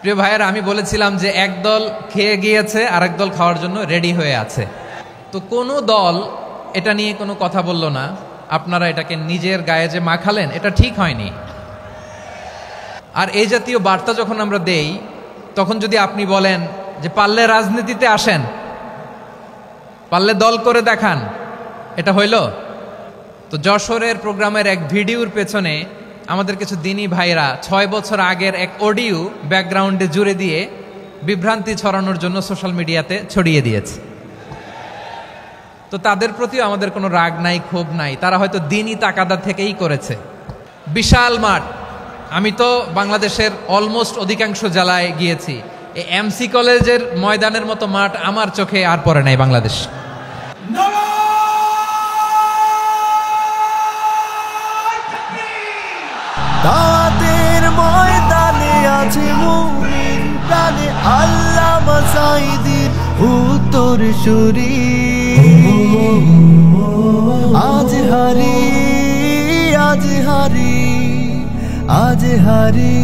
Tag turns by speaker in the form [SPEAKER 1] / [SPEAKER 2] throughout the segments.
[SPEAKER 1] প্রিয় ভাইয়েরা, আমি বলেছিলাম যে একদল খেয়ে গিয়েছে আর একদল খাওয়ার জন্য রেডি হয়ে আছে। তো কোনো দল এটা নিয়ে কোনো কথা বলল না। আপনারা এটাকে নিজের গায়ে যে মাখালেন, এটা ঠিক হয়নি। আর এই জাতীয় বার্তা যখন আমরা দেই, তখন যদি আপনি বলেন যে পারলে রাজনীতিতে আসেন, পারলে দল করে দেখান, এটা হইল? তো যশোরের প্রোগ্রামের এক ভিডিওর পেছনে আমাদের কিছু দিনী ভাইরা 6 বছর আগের এক অডিও ব্যাকগ্রাউন্ডে জুড়ে দিয়ে বিভ্রান্তি ছড়ানোর জন্য সোশ্যাল মিডিয়াতে ছড়িয়ে দিয়েছে। তো তাদের প্রতিও আমাদের কোনো রাগ নাই, ক্ষোভ নাই। তারা হয়তো দিনই তাকাদা থেকেই করেছে। বিশাল মাঠ, আমি তো বাংলাদেশের অলমোস্ট অধিকাংশ জেলায় গিয়েছি। এই এমসি কলেজের ময়দানের মতো মাঠ আমার চোখে আর পড়ে নাই বাংলাদেশ।
[SPEAKER 2] দাওয়াতের ময়দানে আছে মুমিন প্রাণে আল্লামা সাঈদীর উত্তরসূরি। আজ হারি আজ হারি আজ হারি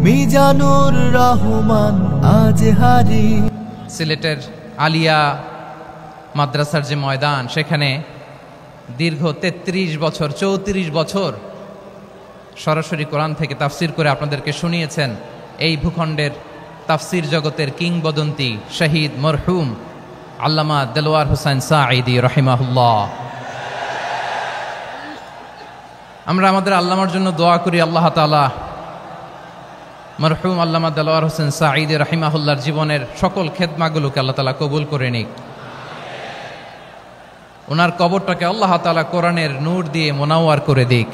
[SPEAKER 2] মিজানুর রহমান আজ হারি।
[SPEAKER 1] সিলেটের আলিয়া মাদ্রাসার যে ময়দান, সেখানে দীর্ঘ 33 বছর 34 বছর সরাসরি কোরআন থেকে তাফসির করে আপনাদেরকে শুনিয়েছেন এই ভূখণ্ডের তাফসির জগতের কিংবদন্তি শহীদ মরহুম আল্লামা দেলোয়ার হোসেন সাঈদী রাহিমাহুল্লাহ। আমরা আমাদের আল্লামার জন্য দোয়া করি, আল্লাহ তাআলা মরহুম আল্লামা দেলোয়ার হোসেন সাঈদী রাহিমাহুল্লাহর জীবনের সকল খেদমাগুলোকে আল্লাহ তাআলা কবুল করে নিক। ওনার কবরটাকে আল্লাহ তাআলা কোরআনের নূর দিয়ে মোনাওয়ার করে দিক।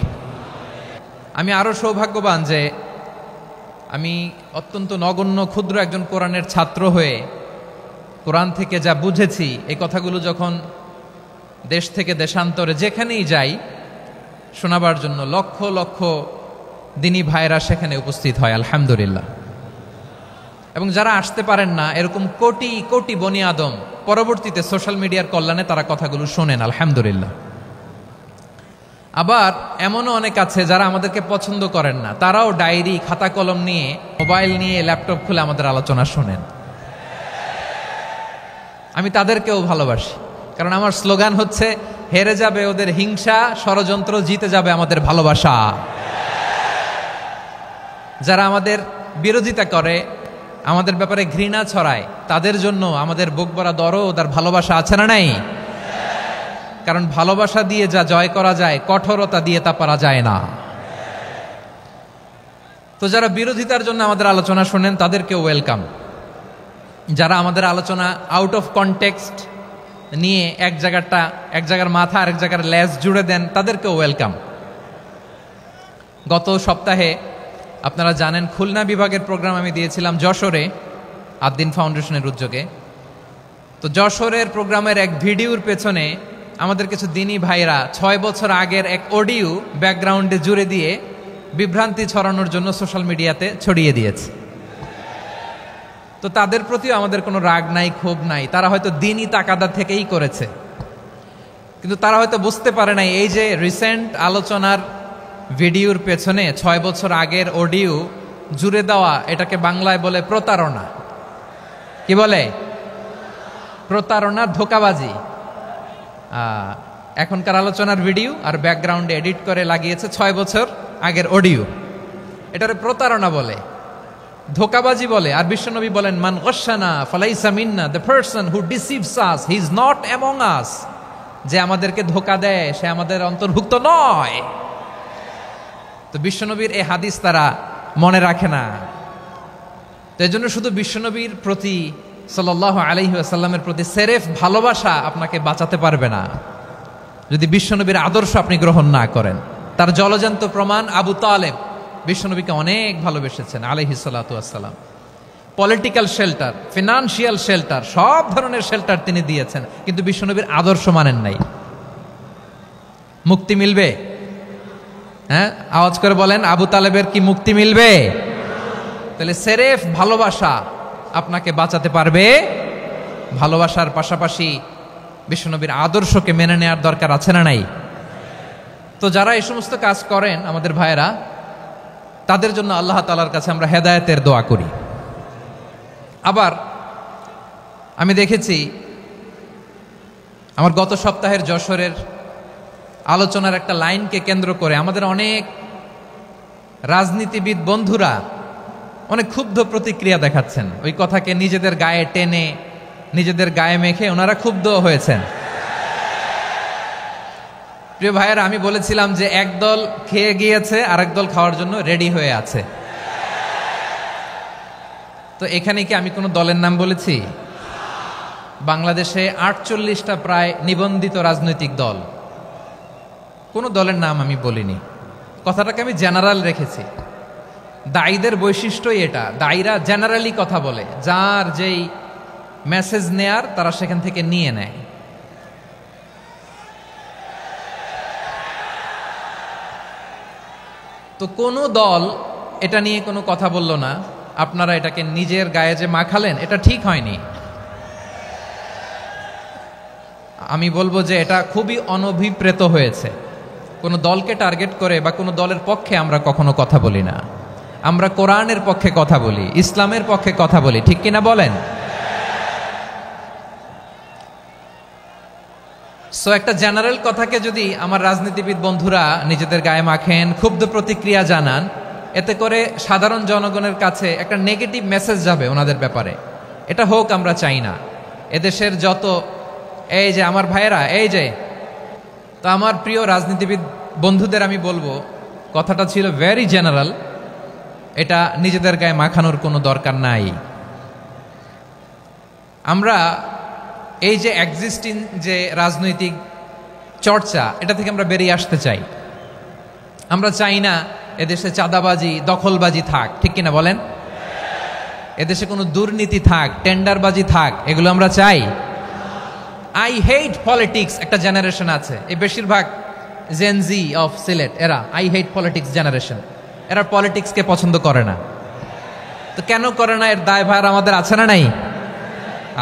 [SPEAKER 1] আমি আরো সৌভাগ্যবান যে আমি অত্যন্ত নগণ্য ক্ষুদ্র একজন কোরআনের ছাত্র হয়ে কোরআন থেকে যা বুঝেছি, এই কথাগুলো যখন দেশ থেকে দেশান্তরে যেখানেই যাই শোনাবার জন্য লক্ষ লক্ষ দিনী ভাইরা সেখানে উপস্থিত হয়, আলহামদুলিল্লাহ। এবং যারা আসতে পারেন না, এরকম কোটি কোটি বনি আদম পরবর্তীতে সোশ্যাল মিডিয়ার কল্যাণে তারা কথাগুলো শোনেন, আলহামদুলিল্লাহ। আবার এমনও অনেক আছে যারা আমাদেরকে পছন্দ করেন না, তারাও ডায়েরি খাতা কলম নিয়ে, মোবাইল নিয়ে, ল্যাপটপ খুলে আমাদের আলোচনা শোনেন। আমি তাদেরকেও ভালোবাসি, কারণ আমার স্লোগান হচ্ছে হেরে যাবে ওদের হিংসা, ষড়যন্ত্র, জিতে যাবে আমাদের ভালোবাসা। যারা আমাদের বিরোধিতা করে, আমাদের ব্যাপারে ঘৃণা ছড়ায়, তাদের জন্য আমাদের বুক ভরা দরদ আর ভালোবাসা আছে না নাই? কারণ ভালোবাসা দিয়ে যা জয় করা যায়, কঠোরতা দিয়ে তা পারা যায় না। তো যারা বিরোধিতার জন্য আমাদের আলোচনা শোনেন, তাদেরকেও ওয়েলকাম। যারা আমাদের আলোচনা আউট অফ কনটেক্সট নিয়ে এক জায়গার মাথা আর এক জায়গার লেজ জুড়ে দেন, তাদেরকেও ওয়েলকাম। গত সপ্তাহে আপনারা জানেন খুলনা বিভাগের প্রোগ্রাম আমি দিয়েছিলাম যশোরে আদ্দিন ফাউন্ডেশনের উদ্যোগে। তো যশোরের প্রোগ্রামের এক ভিডিওর পেছনে আমাদের কিছু দিনী ভাইরা 6 বছর আগের এক অডিও ব্যাকগ্রাউন্ডে জুড়ে দিয়ে বিভ্রান্তি ছড়ানোর জন্য সোশ্যাল মিডিয়াতে ছড়িয়ে দিয়েছে। তো তাদের প্রতিও আমাদের কোনো রাগ নাই, ক্ষোভ নাই। তারা হয়তো দিনই তাকাদা থেকেই করেছে, কিন্তু তারা হয়তো বুঝতে পারে নাই এই যে রিসেন্ট আলোচনার ভিডিওর পেছনে 6 বছর আগের অডিও জুড়ে দেওয়া, এটাকে বাংলায় বলে প্রতারণা। কি বলে? প্রতারণা, ধোঁকাবাজি। এখনকার আলোচনার ভিডিও আর ব্যাকগ্রাউন্ডে এডিট করে লাগিয়েছে 6 বছর আগের অডিও। এটারে প্রতারণা বলে, ধোঁকাবাজি বলে। আর বিশ্বনবী বলেন, মান গশানা ফালাইসা মিন্না, the person who deceives us he is not among us. যে আমাদেরকে ধোঁকা দেয় সে আমাদের অন্তর্ভুক্ত নয়। তো বিশ্বনবীর এই হাদিস তারা মনে রাখে না। তো এই জন্য শুধু বিশ্বনবীর প্রতি সাল্লাল্লাহু আলাইহি ওয়াসাল্লামের প্রতি সেরেফ ভালোবাসা আপনাকে বাঁচাতে পারবে না যদি বিশ্বনবীর আদর্শ আপনি গ্রহণ না করেন। তার জলজান্ত প্রমাণ, আবু তালেব বিশ্বনবীকে অনেক ভালোবেসেছেন আলাইহিস সালাতু ওয়াসসালাম। পলিটিক্যাল শেল্টার, ফিনান্সিয়াল শেল্টার, সব ধরনের শেল্টার তিনি দিয়েছেন, কিন্তু বিশ্বনবীর আদর্শ মানেন নাই। মুক্তি মিলবে? হ্যাঁ, আওয়াজ করে বলেন, আবু তালেবের কি মুক্তি মিলবে? তাহলে সেরেফ ভালোবাসা আপনাকে বাঁচাতে পারবে। ভালোবাসার পাশাপাশি বিশ্বনবীর আদর্শকে মেনে নেওয়ার দরকার আছে না নাই? তো যারা এই সমস্ত কাজ করেন আমাদের ভাইয়েরা, তাদের জন্য আল্লাহ তাআলার কাছে আমরা হেদায়েতের দোয়া করি। আবার আমি দেখেছি আমার গত সপ্তাহের যশোরের আলোচনার একটা লাইনকে কেন্দ্র করে আমাদের অনেক রাজনীতিবিদ বন্ধুরা অনেক ক্ষুব্ধ প্রতিক্রিয়া দেখাচ্ছেন। ওই কথাকে নিজেদের গায়ে টেনে নিজেদের গায়ে মেখে ওনারা ক্ষুব্ধ হয়েছেন। প্রিয় ভাইয়েরা, আমি বলেছিলাম যে একদল খেয়ে গিয়েছে আরেক দল খাওয়ার জন্য রেডি হয়ে আছে। তো এখানে কি আমি কোনো দলের নাম বলেছি? বাংলাদেশে 48টা প্রায় নিবন্ধিত রাজনৈতিক দল, কোনো দলের নাম আমি বলিনি। কথাটাকে আমি জেনারেল রেখেছি। দায়ীদের বৈশিষ্ট্যই এটা, দায়ীরা জেনারেলি কথা বলে, যার যেই মেসেজ নেয়ার তারা সেখান থেকে নিয়ে নেয়। তো কোনো দল এটা নিয়ে কোনো কথা বলল না, আপনারা এটাকে নিজের গায়ে যে মাখালেন এটা ঠিক হয়নি। আমি বলবো যে এটা খুবই অনভিপ্রেত হয়েছে। কোনো দলকে টার্গেট করে বা কোনো দলের পক্ষে আমরা কখনো কথা বলি না। আমরা কোরআনের পক্ষে কথা বলি, ইসলামের পক্ষে কথা বলি, ঠিক কিনা বলেন? সো একটা জেনারেল কথাকে যদি আমার রাজনীতিবিদ বন্ধুরা নিজেদের গায়ে মাখেন, ক্ষুব্ধ প্রতিক্রিয়া জানান, এতে করে সাধারণ জনগণের কাছে একটা নেগেটিভ মেসেজ যাবে ওনাদের ব্যাপারে। এটা হোক আমরা চাই না। এদেশের যত এই যে আমার ভাইয়েরা, এই যে তো আমার প্রিয় রাজনীতিবিদ বন্ধুদের আমি বলবো, কথাটা ছিল ভেরি জেনারেল, এটা নিজেদের গায়ে মাখানোর কোনো দরকার নাই। আমরা এই যে এক্সিস্টিং যে রাজনৈতিক চর্চা, এটা থেকে আমরা বেরিয়ে আসতে চাই। আমরা চাই না এদেশে চাঁদাবাজি, দখলবাজি থাক, ঠিক কিনা বলেন? এদেশে কোনো দুর্নীতি থাক, টেন্ডারবাজি থাক, এগুলো আমরা চাই। আই হেট পলিটিক্স একটা জেনারেশন আছে, এই বেশিরভাগ জেনজি অফ সিলেট, এরা আই হেট পলিটিক্স জেনারেশন। এরা পলিটিক্সকে পছন্দ করে না। তো কেন করে না, এর দায়ভার আমাদের আছে না নাই?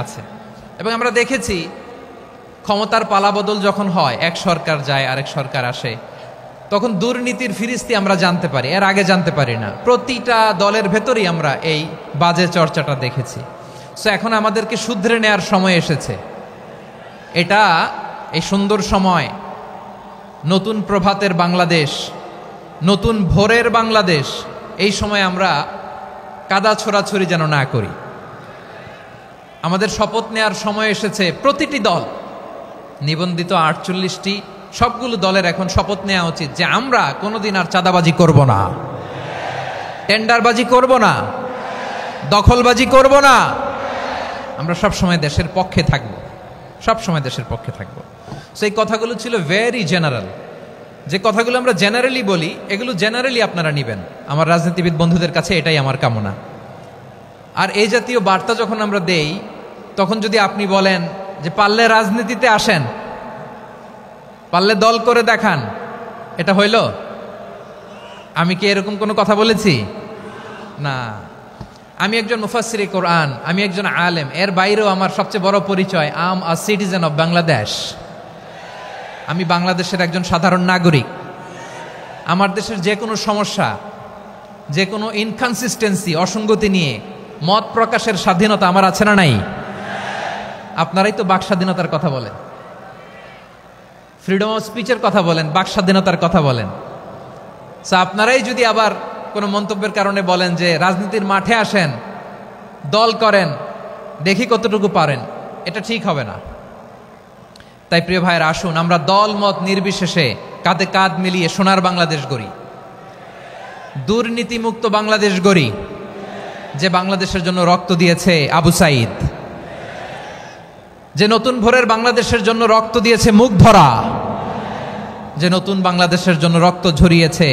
[SPEAKER 1] আছে। এবং আমরা দেখেছি ক্ষমতার পালাবদল যখন হয়, এক সরকার যায় আরেক সরকার আসে, তখন দুর্নীতির ফিরিস্তি আমরা জানতে পারি, এর আগে জানতে পারি না। প্রতিটা দলের ভেতরেই আমরা এই বাজে চর্চাটা দেখেছি। সো এখন আমাদেরকে শুধরে নেয়ার সময় এসেছে। এটা এই সুন্দর সময়, নতুন প্রভাতের বাংলাদেশ, নতুন ভোরের বাংলাদেশ, এই সময় আমরা কাদা ছোড়াছড়ি যেন না করি। আমাদের শপথ নেয়ার সময় এসেছে। প্রতিটি দল, নিবন্ধিত 48টি, সবগুলো দলের এখন শপথ নেওয়া উচিত যে আমরা কোনোদিন আর চাঁদাবাজি করব না, টেন্ডারবাজি করব না, দখলবাজি করব না। আমরা সবসময় দেশের পক্ষে থাকব, সবসময় দেশের পক্ষে থাকব। সেই কথাগুলো ছিল ভেরি জেনারেল। যে কথাগুলো আমরা জেনারেলি বলি, এগুলো জেনারেলি আপনারা নেবেন। আমার রাজনীতিবিদ বন্ধুদের কাছে এটাই আমার কামনা। আর এই জাতীয় বার্তা যখন আমরা দেই, তখন যদি আপনি বলেন যে পারলে রাজনীতিতে আসেন, পারলে দল করে দেখান, এটা হইল? আমি কি এরকম কোনো কথা বলেছি? না। আমি একজন মুফাসসিরে কোরআন, আমি একজন আলেম, এর বাইরেও আমার সবচেয়ে বড় পরিচয় আম আ সিটিজেন অফ বাংলাদেশ। আমি বাংলাদেশের একজন সাধারণ নাগরিক। আমার দেশের যে কোনো সমস্যা, যে কোনো ইনকনসিস্টেন্সি, অসঙ্গতি নিয়ে মত প্রকাশের স্বাধীনতা আমার আছে না নাই? আপনারাই তো বাক স্বাধীনতার কথা বলেন, ফ্রিডম অফ স্পিচের কথা বলেন, বাক স্বাধীনতার কথা বলেন। আপনারাই যদি আবার কোনো মন্তব্যের কারণে বলেন যে রাজনীতির মাঠে আসেন, দল করেন, দেখি কতটুকু পারেন, এটা ঠিক হবে না। তাই প্রিয় ভাইয়েরা, আসুন আমরা দল মত নির্বিশেষে কাঁধে কাঁধ মিলিয়ে সোনার বাংলাদেশ গড়ি, দুর্নীতিমুক্ত বাংলাদেশ গড়ি, যে বাংলাদেশের জন্য রক্ত দিয়েছে আবু সাইদ, যে নতুন ভোরের বাংলাদেশের জন্য রক্ত দিয়েছে মুগ্ধরা, যে নতুন বাংলাদেশের জন্য রক্ত ঝরিয়েছে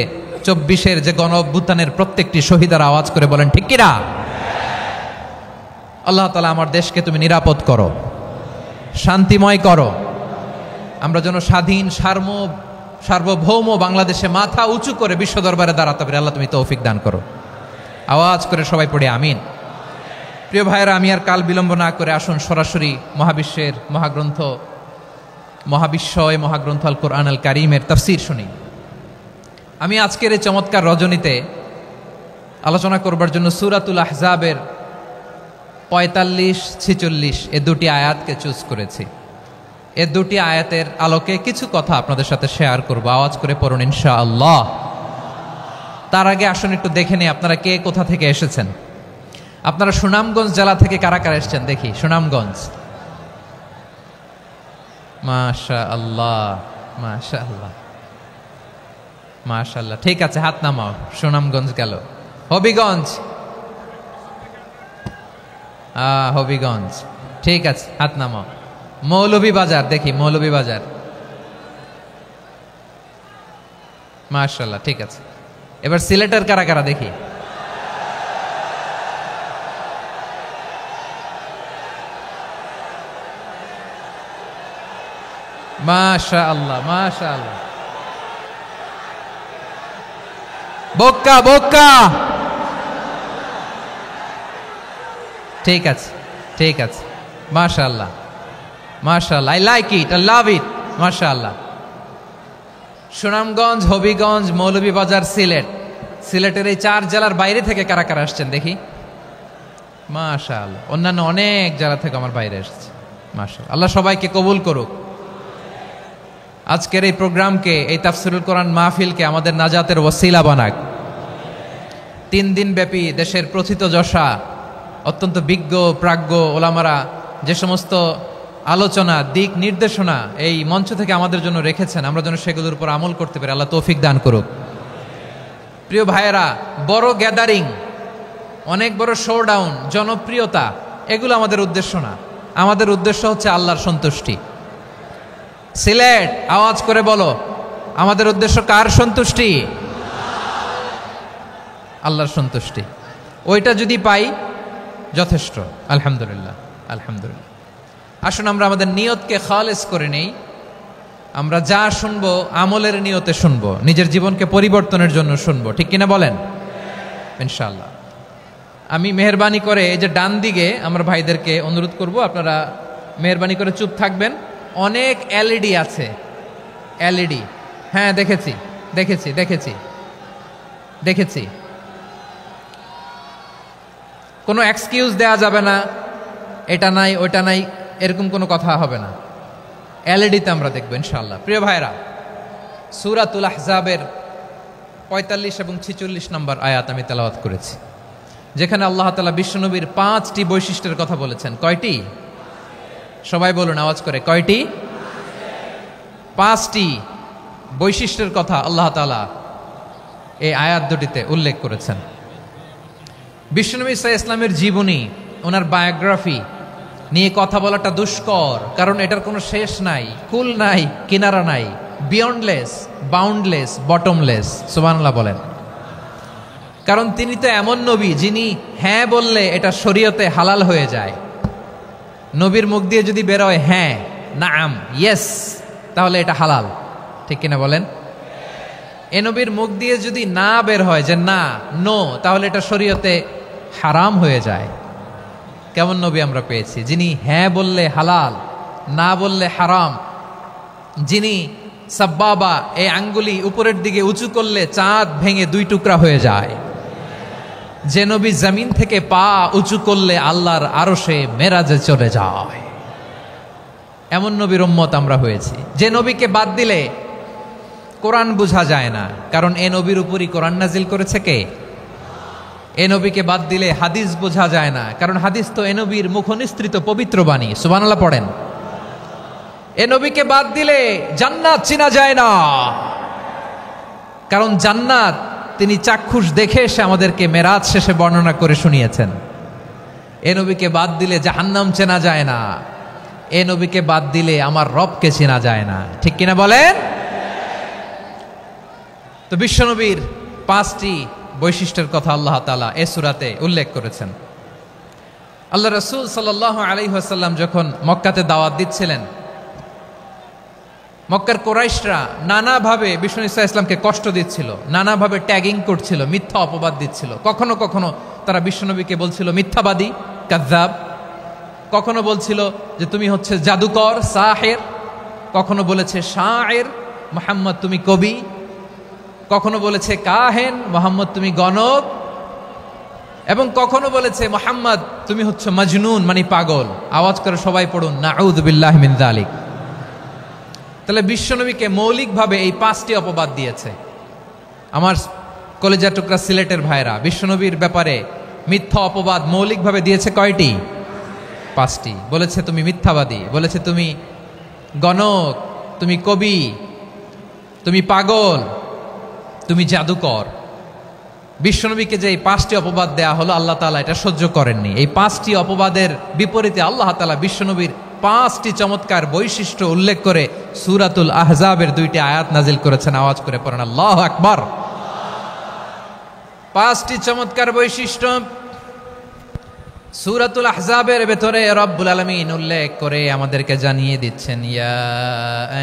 [SPEAKER 1] 24-এর যে গণ অভ্যুত্থানের প্রত্যেকটি শহীদারা। আওয়াজ করে বলেন ঠিক কিনা? আল্লাহ তাআলা আমার দেশকে তুমি নিরাপদ করো, শান্তিময় করো। আমরা যেন স্বাধীন সার্বভৌম বাংলাদেশে মাথা উঁচু করে বিশ্ব দরবারে দাঁড়াতে পারি। আল্লাহ তুমি তৌফিক দান করো। আওয়াজ করে সবাই পড়ে আমিন। প্রিয় ভাইয়েরা, আমি আর কাল বিলম্ব না করে আসুন সরাসরি মহাবিশ্বের মহাগ্রন্থ, মহাগ্রন্থ আল কোরআন আল কারীমের তাফসীর শুনি। আমি আজকের এই চমৎকার রজনীতে আলোচনা করবার জন্য সূরাতুল আহজাবের 45-46 এ দুটি আয়াতকে চুজ করেছি। এ দুটি আয়াতের আলোকে কিছু কথা আপনাদের সাথে শেয়ার করব। আওয়াজ করে পড়ুন ইনশাআল্লাহ। তার আগে আসুন একটু দেখে নিই আপনারা কে কোথা থেকে এসেছেন। আপনারা সুনামগঞ্জ জেলা থেকে কারা কারা এসেছেন দেখি। সুনামগঞ্জ, মাশাআল্লাহ মাশাআল্লাহ মাশাআল্লাহ, ঠিক আছে, হাত নামাও। সুনামগঞ্জ গেল। হবিগঞ্জ, হবিগঞ্জ, ঠিক আছে, হাত নামাও। মৌলভীবাজার, দেখি মৌলভীবাজার, মাশাআল্লাহ, ঠিক আছে। এবার সিলেটের কারা কারা দেখি। মাশাআল্লাহ মাশাআল্লাহ। বক্কা বক্কা, ঠিক আছে ঠিক আছে, মাশাআল্লাহ মাশাআল্লাহ, I like it, I love it, মাশাআল্লাহ। সুনামগঞ্জ, হবিগঞ্জ, মৌলভীবাজার, সিলেট। সিলেটের এই 4 জেলার বাইরে থেকে কারা কারা আসছেন দেখি। মাশাআল্লাহ, অন্যান্য অনেক জেলা থেকে আমার বাইরে এসেছে, মাশাআল্লাহ। আল্লাহ সবাইকে কবুল করুক। আজকের এই প্রোগ্রামকে, এই তাফসিরুল কোরআন মাহফিলকে আমাদের নাজাতের ওসিলা বানাক। 3 দিন ব্যাপী দেশের প্রথিতযশা অত্যন্ত বিজ্ঞ প্রাজ্ঞ ওলামারা যে সমস্ত আলোচনা, দিক নির্দেশনা এই মঞ্চ থেকে আমাদের জন্য রেখেছেন, আমরা যেন সেগুলোর উপর আমল করতে পারি। আল্লাহ তৌফিক দান করুক। প্রিয় ভাইয়েরা, বড় গ্যাদারিং, অনেক বড় শোডাউন, জনপ্রিয়তা, এগুলো আমাদের উদ্দেশ্য না। আমাদের উদ্দেশ্য হচ্ছে আল্লাহর সন্তুষ্টি। সিলেট, আওয়াজ করে বলো, আমাদের উদ্দেশ্য কার সন্তুষ্টি? আল্লাহর সন্তুষ্টি। ওইটা যদি পাই যথেষ্ট, আলহামদুলিল্লাহ আলহামদুলিল্লাহ। আসুন আমরা আমাদের নিয়তকে খালেস করে নেই। আমরা যা শুনবো আমলের নিয়তে শুনবো, নিজের জীবনকে পরিবর্তনের জন্য শুনবো, ঠিক কিনা বলেন? ইনশাআল্লাহ। আমি মেহরবানি করে এই যে ডান দিকে আমরা ভাইদেরকে অনুরোধ করব, আপনারা মেহরবানি করে চুপ থাকবেন। অনেক এলইডি আছে, এলইডি, হ্যাঁ দেখেছি দেখেছি দেখেছি দেখেছি। কোনো এক্সকিউজ দেয়া যাবে না, এটা নাই ওইটা নাই, এরকম কোনো কথা হবে না। এলইডিতে আমরা দেখবো ইনশাআল্লাহ। প্রিয় ভাইরা, সূরাতুল আহজাবের 45 এবং 46 নম্বর আয়াত আমি তেলাওয়াত করেছি, যেখানে আল্লাহ তাআলা বিশ্বনবীর 5টি বৈশিষ্ট্যের কথা বলেছেন। কয়টি? সবাই বলুন আওয়াজ করে, কয়টি? 5টি বৈশিষ্ট্যের কথা আল্লাহ তাআলা এই আয়াত দুটিতে উল্লেখ করেছেন। বিশ্বনবী সাল্লাল্লাহু আলাইহি ইসলামের জীবনী, ওনার বায়োগ্রাফি নিয়ে কথা বলাটা দুষ্কর, কারণ এটার কোনো শেষ নাই, কুল নাই, কিনারা নাই, বিয়ন্ডলেস, বাউন্ডলেস, বটমলেস। সুবহানাল্লাহ বলেন। কারণ তিনি তো এমন নবী যিনি হ্যাঁ বললে এটা শরীয়তে হালাল হয়ে যায়। নবীর মুখ দিয়ে যদি বেরোয় হ্যাঁ, নাম, ইয়েস, তাহলে এটা হালাল, ঠিক কিনা বলেন? এ নবীর মুখ দিয়ে যদি না বের হয় যে না, নো, তাহলে এটা শরীয়তে হারাম হয়ে যায়। কেমন নবী আমরা পেয়েছি, যিনি হ্যাঁ বললে হালাল, না বললে হারাম, যিনি সাব্বাবা, এই আঙ্গুলি উপরের দিকে উঁচু করলে চাঁদ ভেঙে 2 টুকরা হয়ে যায়, যে নবী জমিন থেকে পা উঁচু করলে আল্লাহর আরশে মেরাজে চলে যায়। এমন নবীর উম্মত আমরা হয়েছি। যে নবীকে বাদ দিলে কোরআন বোঝা যায় না, কারণ এ নবীর উপরই কোরআন নাজিল করেছে কে? এ নবীকে বাদ দিলে হাদিস বোঝা যায় না, কারণ হাদিস তো এ নবীর মুখনিসৃত পবিত্র বাণী। সুবহানাল্লাহ পড়েন। এ নবীকে বাদ দিলে জান্নাত চিনা যায় না, কারণ জান্নাত তিনি চাক্ষুষ দেখে এসে আমাদেরকে মেরাজ শেষে বর্ণনা করে শুনিয়েছেন। এ নবীকে বাদ দিলে জাহান্নাম চেনা যায় না, এ নবীকে বাদ দিলে আমার রবকে চেনা যায় না, ঠিক কিনা বলেন? তো বিশ্বনবীর 5টি বৈশিষ্ট্যের কথা আল্লাহ তাআলা এই সূরাতে উল্লেখ করেছেন। আল্লাহ রাসূল সাল্লাল্লাহু আলাইহি ওয়াসাল্লাম যখন মক্কাতে দাওয়াত দিচ্ছিলেন, মক্কার কুরাইশরা নানাভাবে বিষ্ণু ঈসা ইসলামকে কষ্ট দিচ্ছিল, নানাভাবে ট্যাগিং করছিল, মিথ্যা অপবাদ দিচ্ছিল। কখনো কখনো তারা বিশ্বনবীকে বলছিল মিথ্যাবাদী, কাযযাব। কখনো বলছিল যে তুমি হচ্ছে জাদুকর, সাহের। কখনো বলেছে শায়ের, মুহাম্মদ তুমি কবি। কখনো বলেছে কাহেন, মুহাম্মদ তুমি গণক। এবং কখনো বলেছে মুহাম্মদ তুমি হচ্ছে মাজনুন মানে পাগল। আওয়াজ করে সবাই পড়ুন নাউযু বিল্লাহি মিন যালিক। তাহলে বিশ্বনবীকে মৌলিকভাবে এই 5টি অপবাদ দিয়েছে। আমার কলেজা টুকরা সিলেটের ভাইরা, বিশ্বনবীর ব্যাপারে মিথ্যা অপবাদ মৌলিকভাবে দিয়েছে কয়টি? 5টি। বলেছে তুমি মিথ্যাবাদী, বলেছে তুমি গণক, তুমি কবি, তুমি পাগল, তুমি জাদুকর। বিশ্বনবীকে যে এই 5টি অপবাদ দেয়া হলো, আল্লাহ তাআলা এটা সহ্য করেননি। এই 5টি অপবাদের বিপরীতে আল্লাহ তাআলা বিশ্বনবীর 5টি চমৎকার বৈশিষ্ট্য উল্লেখ করে সূরাতুল আহজাবের 2টি আয়াত নাজিল করেছেন। আওয়াজ করে পড়েন আল্লাহু আকবার। 5টি চমৎকার বৈশিষ্ট্য সূরাতুল আহজাবের ভেতরে রব্বুল আলামিন উল্লেখ করে আমাদেরকে জানিয়ে দিচ্ছেন, ইয়া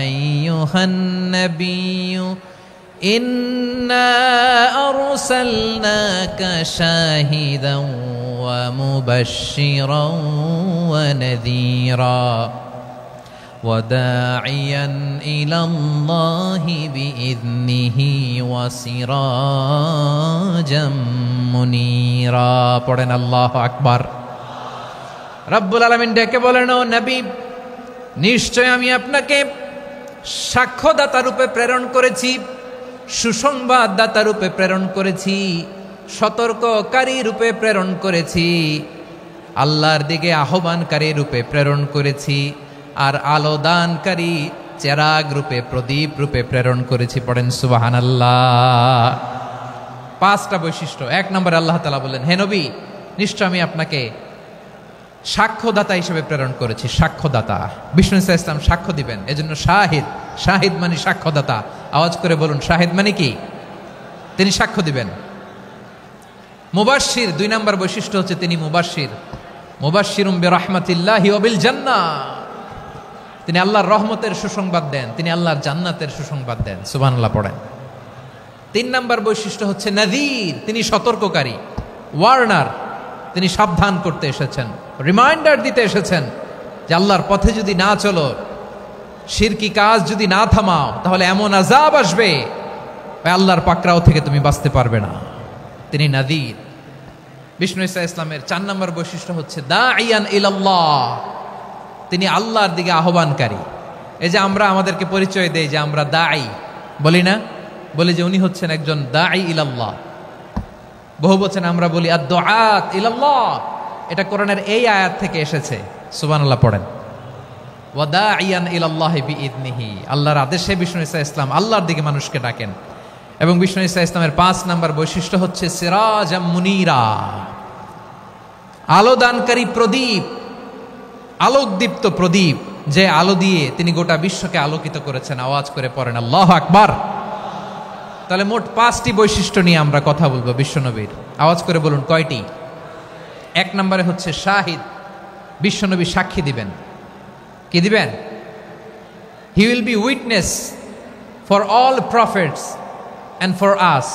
[SPEAKER 1] আইয়ুহান নাবিয়্যু ইন্না আরসালনাকা শাহিদান ওয়া মুবাশশিরান ওয়া নাযীরা ওয়া দাঈয়ান ইলাল্লাহি বিইذনিহি ওয়া সিরাজাম মুনীরা। পড়েন আল্লাহু আকবার। রব্বুল আলামিন ডেকে বলেন, ও নবী, নিশ্চয় আমি আপনাকে সাক্ষ্যদাতা রূপে প্রেরণ করেছি, সুসংবাদদাতা রূপে প্রেরণ করেছি, সতর্ককারী রূপে প্রেরণ করেছি, আল্লাহর দিকে আহ্বানকারী রূপে প্রেরণ করেছি, আর আলো দানকারী চেরাগ রূপে, প্রদীপ রূপে প্রেরণ করেছি। পড়েন সুবহানাল্লাহ। 5টা বৈশিষ্ট্য। 1 নম্বরে আল্লাহ তাআলা বললেন, হে নবী, নিশ্চয় আমি আপনাকে সাক্ষ্যদাতা হিসেবে প্রেরণ করেছি। সাক্ষ্যদাতা, বিষ্ণু ইসা ইসলাম সাক্ষ্য দিবেন, এজন্য শাহিদ। শাহিদ মানে সাক্ষ্যদাতা। আওয়াজ করে বলুন, শাহিদ মানে কি? তিনি সাক্ষ্য দিবেন। মুবাশশির, 2 নম্বর বৈশিষ্ট্য হচ্ছে তিনি মুবাশশির। মুবাশশিরুম বিরাহমাতিল্লাহি ওয়া বিল জান্নাহ, তিনি আল্লাহর রহমতের সুসংবাদ দেন, তিনি আল্লাহর জান্নাতের সুসংবাদ দেন। সুবহানাল্লাহ পড়েন। 3 নম্বর বৈশিষ্ট্য হচ্ছে নাযীর, তিনি সতর্ককারী, ওয়ার্নার, তিনি সাবধান করতে এসেছেন, রিমাইন্ডার দিতে এসেছেন যে আল্লাহর পথে যদি না চলো, শিরকি কাজ যদি না থামাও, তাহলে এমন আযাব আসবে আল্লাহর পাকড়াও থেকে তুমি বাঁচতে পারবে না। তিনি নাযীর। বিষ্ণু ইসা ইসলামের 4 নম্বর বৈশিষ্ট্য হচ্ছে দাঈয়ান ইলাল্লাহ, তিনি আল্লাহর দিকে আহ্বানকারী। এই যে আমরা আমাদেরকে পরিচয় দেই যে আমরা দাঈ, বলি না? বলি যে উনি হচ্ছেন একজন দাঈ ইলাল্লাহ। বহু বচনে আমরা বলি আদ-দুআত ইলাল্লাহ। এটা কোরআনের এই আয়াত থেকে এসেছে। সুবহানাল্লাহ পড়েন। ওয়া দাঈয়ান ইলাল্লাহি বিইذনিহি, আল্লাহর আদেশে বিষ্ণু ইসা ইসলাম আল্লাহর দিকে মানুষকে ডাকেন। এবং বিষ্ণু ইসা ইসলামের 5 নম্বর বৈশিষ্ট্য হচ্ছে সিরাজাম মুনীরা, আলোদানকারী প্রদীপ, আলোকদীপ্ত প্রদীপ, যে আলো দিয়ে তিনি গোটা বিশ্বকে আলোকিত করেছেন। আওয়াজ করে পড়েন আল্লাহু আকবার। তাহলে মোট 5টি বৈশিষ্ট্য নিয়ে আমরা কথা বলবো বিশ্বনবীর। আওয়াজ করে বলুন কয়টি? 1 নম্বরে হচ্ছে শাহিদ, বিশ্বনবী সাক্ষী দিবেন। কি দিবেন? He will be witness for all prophets and for us.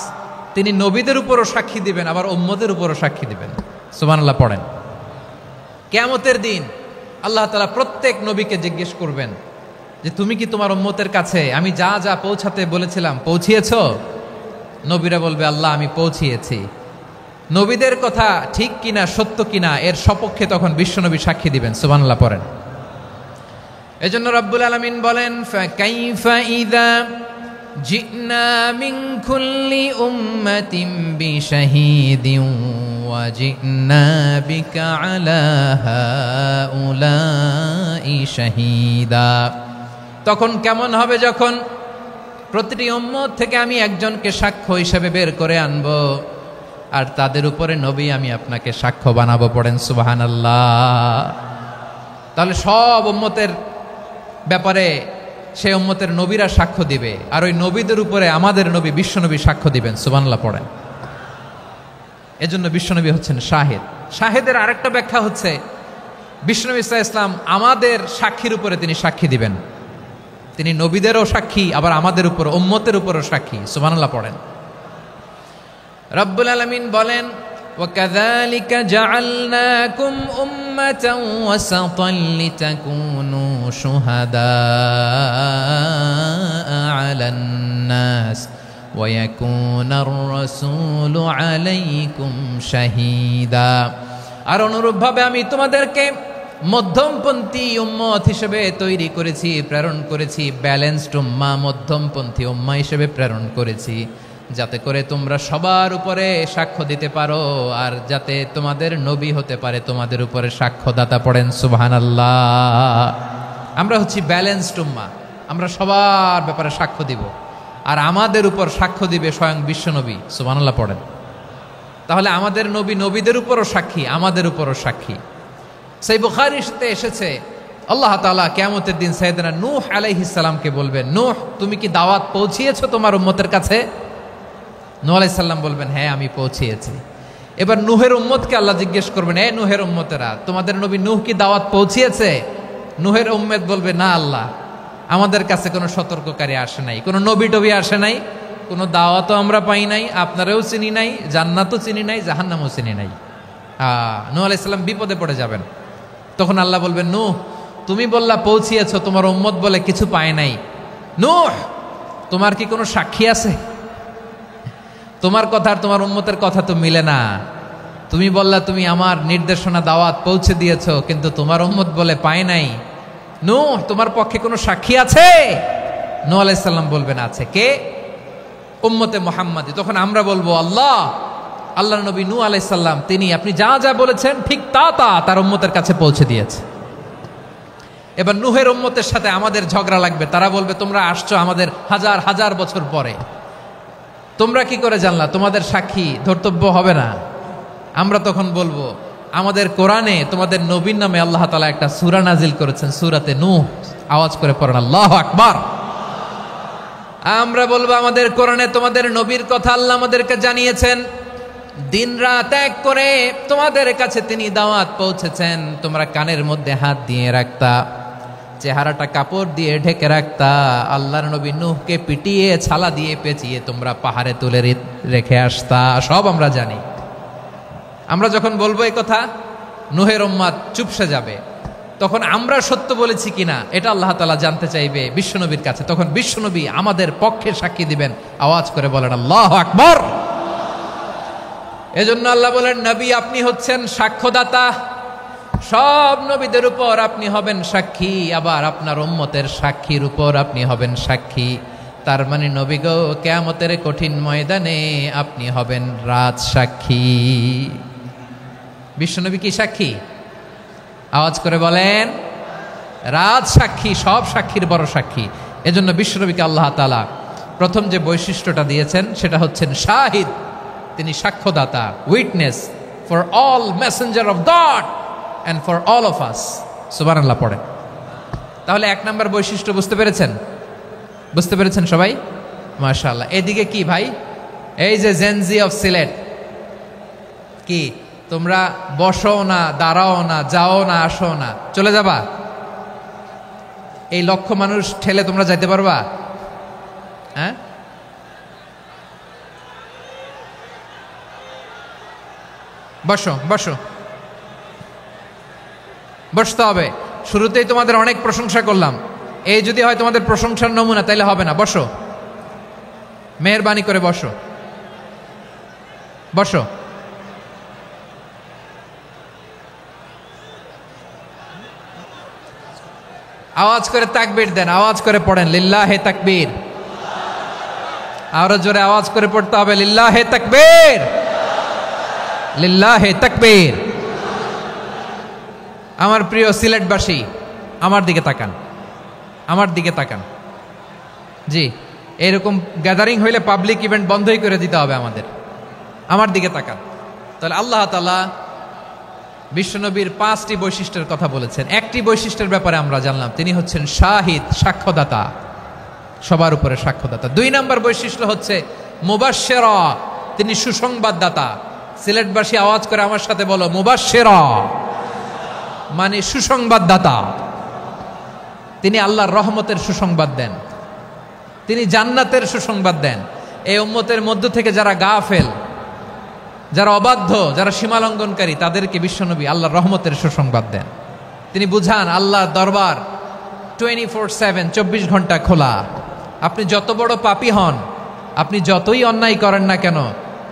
[SPEAKER 1] তিনি নবীদের উপরও সাক্ষী দিবেন, আবার উম্মতের উপরও সাক্ষী দিবেন। সুবহানাল্লাহ পড়েন। কিয়ামতের দিন আল্লাহ তাআলা প্রত্যেক নবীকে জিজ্ঞেস করবেন যে তুমি কি তোমার উম্মতের কাছে আমি যা যা পৌঁছাতে বলেছিলাম পৌঁছিয়েছো? নবীরা বলবে আল্লাহ আমি পৌঁছিয়েছি। নবীদের কথা ঠিক কিনা, সত্য কিনা, এর সপক্ষে তখন বিশ্বনবী সাক্ষী দিবেন। সুবহানাল্লাহ পড়েন। এজন্য রব্বুল আলামিন বলেন, ফাকাইফা ইযা জিনা মিন কুল্লি উম্মাতিন বিশাহীদিন ওয়া জিনা বিকা আলা হাউলাই শাহীদা। তখন কেমন হবে যখন প্রতিটি উম্মত থেকে আমি একজনকে সাক্ষ্য হিসেবে বের করে আনবো, আর তাদের উপরে নবী আমি আপনাকে সাক্ষ্য বানাবো। পড়েন সুবহানাল্লাহ। তাহলে সব উম্মতের ব্যাপারে সেই উম্মতের নবীরা সাক্ষ্য দিবে, আর ওই নবীদের উপরে আমাদের নবী বিশ্বনবী সাক্ষ্য দিবেন। সুবহানাল্লাহ পড়েন। এজন্য বিশ্বনবী হচ্ছেন শাহিদ। শাহিদের আরেকটা ব্যাখ্যা হচ্ছে বিশ্বনবী সাল্লাল্লাহু আলাইহি ওয়াসাল্লাম আমাদের সাক্ষীর উপরে তিনি সাক্ষী দিবেন। তিনি নবীদেরও সাক্ষী, আবার আমাদের উপর উম্মতের উপরও সাক্ষী। সুবহানাল্লাহ পড়েন। রব্বুল আলামিন বলেন, وَكَذَلِكَ جَعَلْنَاكُمْ أُمَّةً وَسَطًا لِتَكُونُوا شُهَدَاءَ عَلَى النَّاسِ ويكون الرسول عليكم شهيدا। আর অনুরূপভাবে আমি তোমাদেরকে মধ্যমপন্থী উম্মত হিসেবে তৈরি করেছি, প্রেরণ করেছি, ব্যালেন্সড উম্মাহ, মধ্যমপন্থী উম্মাহ হিসেবে প্রেরণ করেছি, যাতে করে তোমরা সবার উপরে সাক্ষ্য দিতে পারো, আর যাতে তোমাদের নবী হতে পারে তোমাদের উপরে সাক্ষ্যদাতা। পড়েন সুবহানাল্লাহ। আমরা হচ্ছি ব্যালেন্সড উম্মাহ, আমরা সবার ব্যাপারে সাক্ষ্য দিব, আর আমাদের উপর সাক্ষ্য দিবে স্বয়ং বিশ্বনবী। সুবহানাল্লাহ পড়েন। তাহলে আমাদের নবী নবীদের উপরও সাক্ষী, আমাদের উপরও সাক্ষী। সেই বুখারীতে এসেছে আল্লাহ তাআলা কিয়ামতের দিন সাইয়েদনা নূহ আলাইহিস সালামকে বলবেন, নূহ তুমি কি দাওয়াত পৌঁছিয়েছো তোমার উম্মতের কাছে? নূহ আলাইহিস সালাম বলবেন, হ্যাঁ আমি পৌঁছিয়েছি। এবার নূহের উম্মতকে আল্লাহ জিজ্ঞেস করবেন, এ নূহের উম্মতেরা, তোমাদের নবী নূহ কি দাওয়াত পৌঁছিয়েছে? নূহের উম্মত বলবে, না আল্লাহ, আমাদের কাছে কোনো সতর্ককারী আসে নাই, কোনো নবী টবি আসে নাই, কোনো দাওয়াতও আমরা পাই নাই, আপনারাও চিনি নাই, জান্নাতও চিনি নাই, জাহান্নামও চিনি নাই। নূহ আলাইহিস সালাম বিপদে পড়ে যাবেন। তখন আল্লাহ বলবেন, নূহ তুমি বললা পৌঁছিয়েছো, তোমার উম্মত বলে কিছু পায় নাই। নূহ তোমার কি কোনো সাক্ষী আছে? তোমার কথা আর তোমার উম্মতের কথা তো মিলে না। তুমি বললা তুমি আমার নির্দেশনা দাওয়াত পৌঁছে দিয়েছো, কিন্তু তোমার উম্মত বলে পায় নাই। নূহ তোমার পক্ষে কোনো সাক্ষী আছে? নূহ আলাইহিস সালাম বলবেন, আছে। কে? উম্মতে মুহাম্মাদি। তখন আমরা বলবো, আল্লাহ, আল্লাহর নবী নূহ আলাইহিস সালাম তিনি আপনি যা যা বলেছেন ঠিক তা তার উম্মতের কাছে পৌঁছে দিয়েছে। এবার নূহের উম্মতের সাথে আমাদের ঝগড়া লাগবে। তারা বলবে, তোমরা আসছো আমাদের হাজার হাজার বছর পরে, তোমরা কি করে জানলা? তোমাদের সাক্ষী ধর্তব্য হবে না। আমরা তখন বলবো, আমাদের কোরআনে তোমাদের নবীর নামে আল্লাহ তাআলা একটা সূরা নাজিল করেছেন, সূরাতে নূহ। আওয়াজ করে পড়েন আল্লাহু আকবার। আমরা বলবো, আমাদের কোরআনে তোমাদের নবীর কথা আল্লাহ আমাদেরকে জানিয়েছেন, দিন রাত এক করে তোমাদের কাছে তিনি দাওয়াত পৌঁছেছেন। তোমরা কানের মধ্যে হাত দিয়ে রাখতা, চেহারাটা কাপড় দিয়ে ঢেকে রাখতা, আল্লাহর নবী নূহকে পিটিয়ে ছালা দিয়ে পেঁচিয়ে তোমরা পাহাড়ে তুলে রেখে আসতা, সব আমরা জানি। আমরা যখন বলবো এই কথা, নূহের উম্মত চুপসে যাবে। তখন আমরা সত্য বলেছি কিনা এটা আল্লাহ তাআলা জানতে চাইবে বিশ্বনবীর কাছে। তখন বিশ্বনবী আমাদের পক্ষে সাক্ষী দিবেন। আওয়াজ করে বলেন আল্লাহু আকবার। এজন্য আল্লাহ বলেন, নবী আপনি হচ্ছেন সাক্ষ্যদাতা, সব নবীদের উপর আপনি হবেন সাক্ষী, আবার আপনার উম্মতের সাক্ষীর উপর আপনি হবেন সাক্ষী। তার মানে নবী গো, কিয়ামতের কঠিন ময়দানে আপনি হবেন রাজ সাক্ষী। বিশ্বনবী কি সাক্ষী? আওয়াজ করে বলেন, রাজ সাক্ষী, সব সাক্ষীর বড় সাক্ষী। এজন্য বিশ্বনবীকে আল্লাহ তাআলা প্রথম যে বৈশিষ্ট্যটা দিয়েছেন সেটা হচ্ছেন শাহিদ। তিনি সাক্ষ্যদাতা, witness for all messenger of God and for all of us. সুবহানাল্লাহ পড়েন। তাহলে এক নাম্বার বৈশিষ্ট্য বুঝতে পেরেছেন? বুঝতে পেরেছেন সবাই? মাশাআল্লাহ। এদিকে কি ভাই, এই যে জেনজি অফ সিলেট, কি তোমরা বসো না, দাঁড়াও না, যাও না, আসো না, চলে যাবা? এই লক্ষ মানুষ ঠেলে তোমরা যাইতে পারবা? হ্যাঁ, বসো বসো, বসতে হবে। শুরুতেই তোমাদের অনেক প্রশংসা করলাম, এই যদি হয় তোমাদের প্রশংসার নমুনা, তাইলে হবে না। বসো, মেহেরবানি করে বসো, বসো। আওয়াজ করে তাকবীর দেন, আওয়াজ করে পড়েন লিল্লাহে তাকবীর। আরো জোরে আওয়াজ করে পড়তে হবে, লিল্লাহে তাকবীর, লিল্লাহে তাকবীর। আমার প্রিয় সিলেটবাসী, আমার দিকে তাকান, আমার দিকে তাকান। জি, এরকম গ্যাদারিং হইলে পাবলিক ইভেন্ট বন্ধই করে দিতে হবে আমাদের। আমার দিকে তাকান। তাহলে আল্লাহ তাআলা বিশ্বনবীর 5টি বৈশিষ্ট্যের কথা বলেছেন। একটি বৈশিষ্ট্যের ব্যাপারে আমরা জানলাম, তিনি হচ্ছেন শাহিদ, সাক্ষ্যদাতা, সবার উপরে সাক্ষ্যদাতা। 2 নম্বর বৈশিষ্ট্য হচ্ছে মুবাশশিরা, তিনি সুসংবাদদাতা। সিলেটবাসী আওয়াজ করে আমার সাথে বলো, মুবাশশিরা মানে সুসংবাদদাতা। তিনি আল্লাহর রহমতের সুসংবাদ দেন, তিনি জান্নাতের সুসংবাদ দেন। এই উম্মতের মধ্য থেকে যারা গাফেল, যারা অবাধ্য, যারা সীমালঙ্ঘনকারী, তাদেরকে বিশ্বনবী আল্লাহর রহমতের সুসংবাদ দেন। তিনি বুঝান আল্লাহর দরবার 24/7, 24 ঘন্টা খোলা। আপনি যত বড় পাপী হন, আপনি যতই অন্যায় করেন না কেন,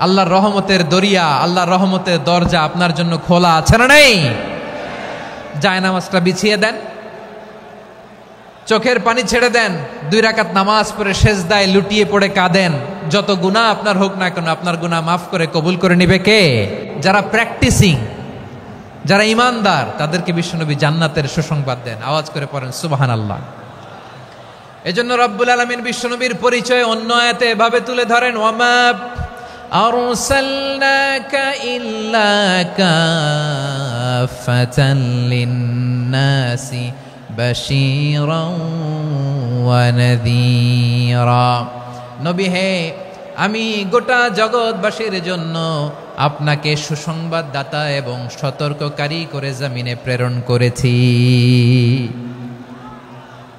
[SPEAKER 1] আল্লাহর রহমতের দরিয়া, আল্লাহর রহমতের দরজা আপনার জন্য খোলা আছে না নেই? জায়নামাজটা বিছিয়ে দেন, চোখের পানি ছেড়ে দেন, 2 রাকাত নামাজ পড়ে সেজদায় লুটিয়ে পড়ে কাঁদেন। যত গুনাহ আপনার হোক না কেন, আপনার গুনাহ মাফ করে কবুল করে নিবে কে? যারা প্র্যাকটিসিং, যারা ইমানদার, তাদেরকে বিশ্বনবী জান্নাতের সুসংবাদ দেন। আওয়াজ করে পড়েন সুবহানাল্লাহ। এজন্য রব্বুল আলামিন বিশ্বনবীর পরিচয় অন্য আয়াতে এভাবে তুলে ধরেন, ওয়ামা আরসালনাকা ইল্লা কাফাতান লিন-নাসি বাশীরাও ওয়া নাযীরা। নবী হে, আমি গোটা জগৎবাসীর জন্য আপনাকে সুসংবাদদাতা এবং সতর্ককারী করে জমিনে প্রেরণ করেছি।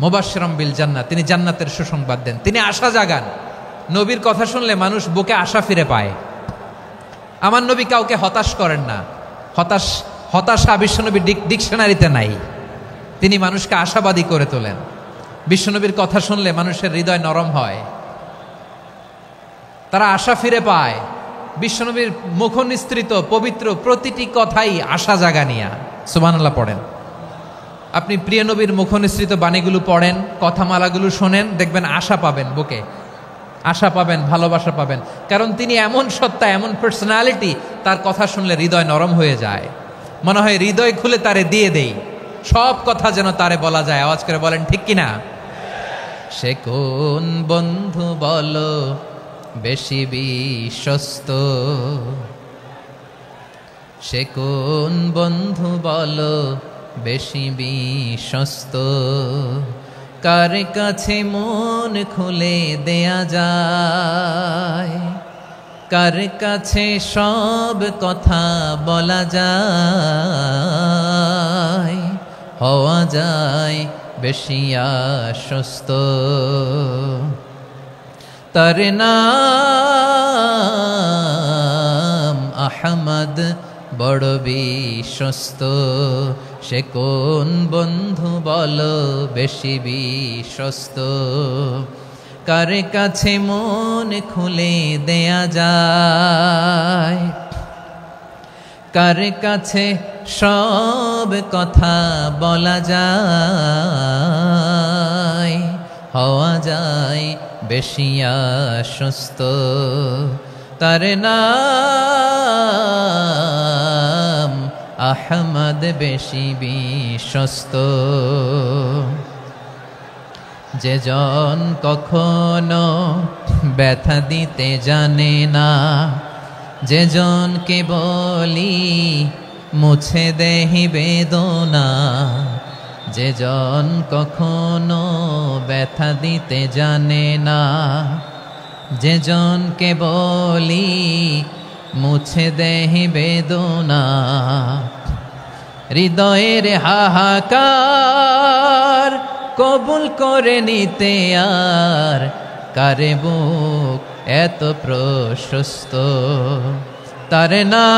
[SPEAKER 1] মুবাশশিরাম বিল জান্নাত, তিনি জান্নাতের সুসংবাদ দেন, তিনি আশা জাগান। নবীর কথা শুনলে মানুষ বুকে আশা ফিরে পায়। আমার নবী কাউকে হতাশ করেন না। হতাশা বিশ্বনবীর ডিকশনারিতে নাই। তিনি মানুষকে আশাবাদী করে তোলেন। বিশ্বনবীর কথা শুনলে মানুষের হৃদয় নরম হয়, তারা আশা ফিরে পায়। বিশ্বনবীর মুখ নিঃসৃত পবিত্র প্রতিটি কথাই আশা জাগানিয়া। সুবহানাল্লাহ পড়েন। আপনি প্রিয় নবীর মুখ নিঃসৃত বাণীগুলো পড়েন, কথামালাগুলো শোনেন, দেখবেন আশা পাবেন, বুকে আশা পাবেন, ভালোবাসা পাবেন। কারণ তিনি এমন সত্তা, এমন পার্সোনালিটি, তার কথা শুনলে হৃদয় নরম হয়ে যায়। মনে হয় হৃদয় খুলে তারে দিয়ে দেই, সব কথা যেন তারে বলা যায়। আওয়াজ করে বলেন ঠিক কিনা? সে কোন বন্ধু বলো বেশি বিশ্বস্ত, সে কোন বন্ধু বলো বেশি বিশ্বস্ত, কার কাছে মন খুলে দেয়া যায়, কার কাছে সব কথা বলা যায়, হওয়া যায় বেশি আশ্বস্ত। তার নাম আহমদ, বড় বিশ্বস্ত। সে কোন বন্ধু বলো বেশি বিশ্বস্ত, কার কাছে মন খুলে দেয়া যায়, কার কাছে সব কথা বলা যায়, হওয়া যায় বেশি আশ্বস্ত। তার নাম আহমদ, বেশি বিশ্বস্ত। যে জন কখনো ব্যথা দিতে জানে না, যে জনকে বলি মুছে দেহি বেদনা, যে জন কখনো ব্যথা দিতে জানে না, যে জনকে বলি মুছে দেহি বেদনা, হৃদয়ের হাহাকার কবুল করে নিতে আর কারে বুক এত প্রশস্ত। তার নাম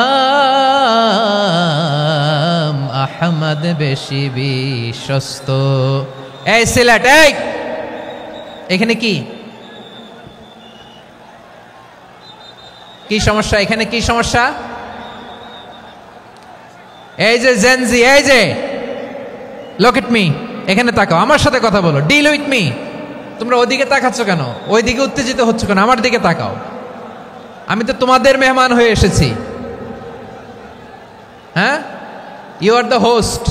[SPEAKER 1] আহমদ, বেশি বিশ্বস্ত। এই সিলেট, এই এখানে কি কি সমস্যা? এখানে কি সমস্যা? এই যে জেনজি, এই যে লুক এট মি, এখানে তাকাও, আমার সাথে কথা বলো, ডিল উইথ মি। তোমরা ওইদিকে তাকাচ্ছ কেন? ওইদিকে উত্তেজিত হচ্ছ কেন? আমার দিকে তাকাও। আমি তো তোমাদের মেহমান হয়ে এসেছি। হ্যাঁ, ইউ আর দ্য হোস্ট।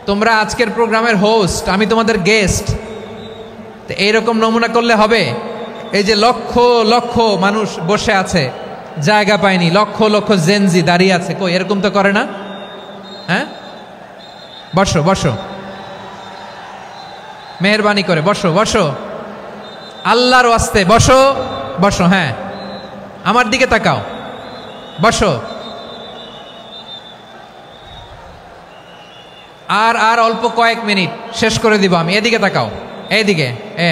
[SPEAKER 1] তোমরা আজকের প্রোগ্রামের হোস্ট, আমি তোমাদের গেস্ট। তো এইরকম নমুনা করলে হবে? এই যে লক্ষ লক্ষ মানুষ বসে আছে, জায়গা পায়নি, লক্ষ লক্ষ জেনজি দাঁড়িয়ে আছে, কই এরকম তো করে না? হ্যাঁ, বসো বসো, মেহরবানি করে বসো বসো, আল্লাহর ওয়াস্তে বসো বসো। হ্যাঁ, আমার দিকে তাকাও, বসো। আর অল্প কয়েক মিনিট, শেষ করে দিব আমি। এদিকে তাকাও, এইদিকে।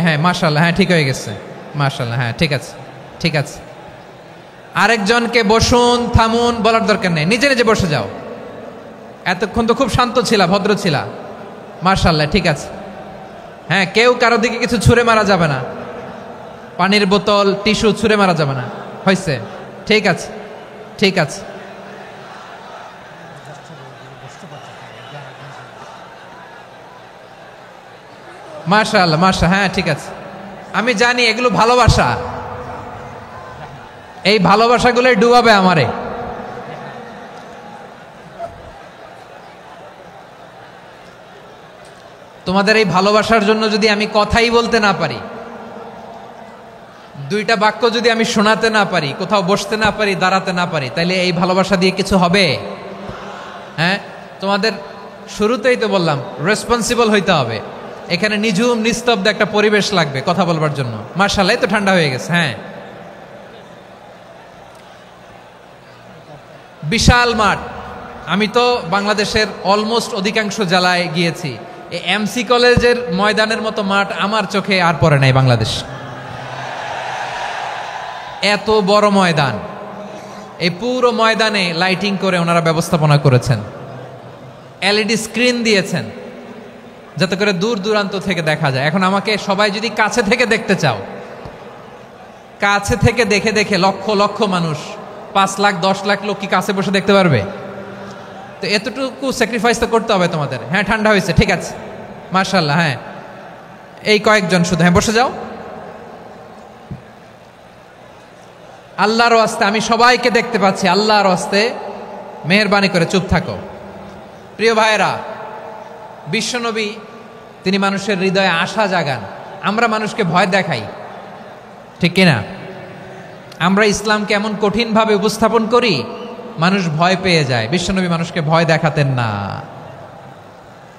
[SPEAKER 1] হ্যাঁ, মাশাআল্লাহ, হ্যাঁ ঠিক হয়ে গেছে, মাশাআল্লাহ, হ্যাঁ ঠিক আছে ঠিক আছে। আরেকজনকে বসুন, থামুন বলার দরকার নেই, নিজে নিজে বসে যাও। এতক্ষণ তো খুব শান্ত ছিলা, ভদ্র ছিলা, মাশাআল্লাহ ঠিক আছে। হ্যাঁ, কেউ কারো দিকে কিছু ছুঁড়ে মারা যাবে না। পানির বোতল, টিস্যু ছুঁড়ে মারা যাবে না। হয়েছে? ঠিক আছে, ঠিক আছে। মাশাআল্লাহ, মাশা, হ্যাঁ ঠিক আছে। আমি জানি এগুলো ভালোবাসা, এই ভালোবাসাগুলো ডুবাবে আমারে। তোমাদের এই ভালোবাসার জন্য যদি আমি কথাই বলতে না পারি, দুইটা বাক্য যদি আমি শোনাতে না পারি, কোথাও বসতে না পারি, দাঁড়াতে না পারি, তাইলে এই ভালোবাসা দিয়ে কিছু হবে? হ্যাঁ, তোমাদের শুরুতেই তো বললাম রেসপন্সিবল হইতে হবে। এখানে নিঝুম নিস্তব্ধ একটা পরিবেশ লাগবে কথা বলবার জন্য। মাশাআল্লাহ, তো ঠান্ডা হয়ে গেছে। হ্যাঁ, বিশাল মাঠ। আমি তো বাংলাদেশের অলমোস্ট অধিকাংশ জেলায় গিয়েছি। এই এমসি কলেজের ময়দানের মতো মাঠ আমার চোখে আর পড়ে নাই বাংলাদেশ। এত বড় ময়দান, এই পুরো ময়দানে লাইটিং করে ওনারা ব্যবস্থাপনা করেছেন, এলইডি স্ক্রিন দিয়েছেন যাতে করে দূর দূরান্ত থেকে দেখা যায়। এখন আমাকে সবাই যদি কাছে থেকে দেখতে চাও, কাছে থেকে দেখে দেখে লক্ষ লক্ষ মানুষ, 5 লাখ 10 লাখ লোক কি কাছে বসে দেখতে পারবে? তো এতটুকু স্যাক্রিফাইস তো করতে হবে তোমাদের। হ্যাঁ, ঠান্ডা হয়েছে, ঠিক আছে, মাশাআল্লাহ। হ্যাঁ, এই কয়েকজন শুধু, হ্যাঁ বসে যাও। আল্লাহর ওয়াস্তে আমি সবাইকে দেখতে পাচ্ছি, আল্লাহর ওয়াস্তে মেহেরবানি করে চুপ থাকো। প্রিয় ভাইয়েরা, বিশ্বনবী তিনি মানুষের হৃদয়ে আশা জাগান। আমরা মানুষকে ভয় দেখাই, ঠিক কিনা? আমরা ইসলামকে এমন কঠিনভাবে উপস্থাপন করি, মানুষ ভয় পেয়ে যায়। বিশ্বনবী মানুষকে ভয় দেখাতেন না,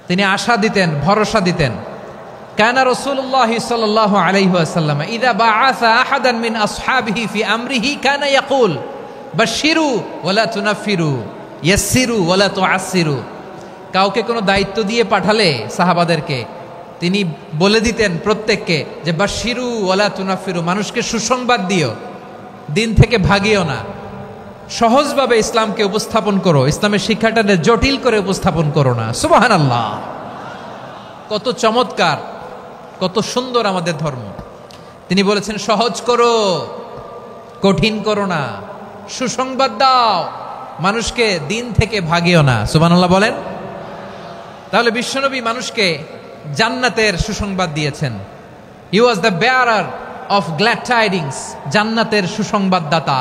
[SPEAKER 1] তিনি আশা দিতেন, ভরসা দিতেন। কানা রাসূলুল্লাহ সাল্লাল্লাহু আলাইহি ওয়াসাল্লাম ইযা বাআসা আহাদান মিন আসহাবিহি ফি আমরিহি কানা ইয়াকুল বাশশিরু ওয়ালা তুনাফিরু ইয়াসসিরু ওয়ালা তুআসসিরু। কাউকে কোনো দায়িত্ব দিয়ে পাঠালে সাহাবাদেরকে তিনি বলে দিতেন প্রত্যেককে যে বাশশিরু ওয়ালা তুনাফিরু, মানুষকে সুসংবাদ দিও, দিন থেকে ভাগিও না, সহজভাবে ইসলামকে উপস্থাপন করো, ইসলামের শিক্ষাটাকে জটিল করে উপস্থাপন করো না। সুবহানাল্লাহ, কত চমৎকার, কত সুন্দর আমাদের ধর্ম। তিনি বলেছেন সহজ করো, কঠিন করো না, সুসংবাদ দাও, মানুষকে দিন থেকে ভাগিও না। সুবহানাল্লাহ বলেন। তাহলে বিশ্বনবী মানুষকে জান্নাতের সুসংবাদ দিয়েছেন। He was the bearer of glad tidings, জান্নাতের সুসংবাদদাতা।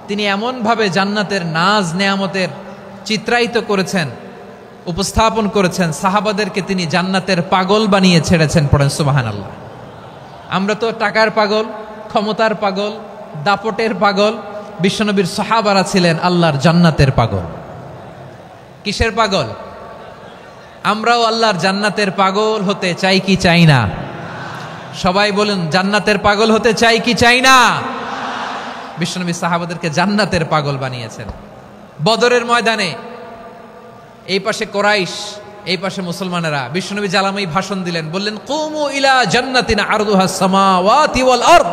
[SPEAKER 1] তিনি এমনভাবে জান্নাতের নাজ নেয়ামতের চিত্রায়িত করেছেন, উপস্থাপন করেছেন, সাহাবাদেরকে তিনি জান্নাতের পাগল বানিয়ে ছেড়েছেন। পড়েন সুবহানাল্লাহ। আমরা তো টাকার পাগল, ক্ষমতার পাগল, দাপটের পাগল। বিশ্বনবীর সাহাবারা ছিলেন আল্লাহর জান্নাতের পাগল। কিসের পাগল? আমরাও আল্লাহর জান্নাতের পাগল হতে চাই কি চাই না? সবাই বলুন, জান্নাতের পাগল হতে চাই কি চাই না? বিশ্বনবী সাহাবাদেরকে জান্নাতের পাগল বানিয়েছেন। বদরের ময়দানে এই পাশে কোরাইশ, এই পাশে মুসলমানেরা। বিশ্বনবী জালামাই ভাষণ দিলেন, বললেন কুমু ইলা জান্নাতিন আরদুহাস সামাওয়াতি ওয়াল আরদ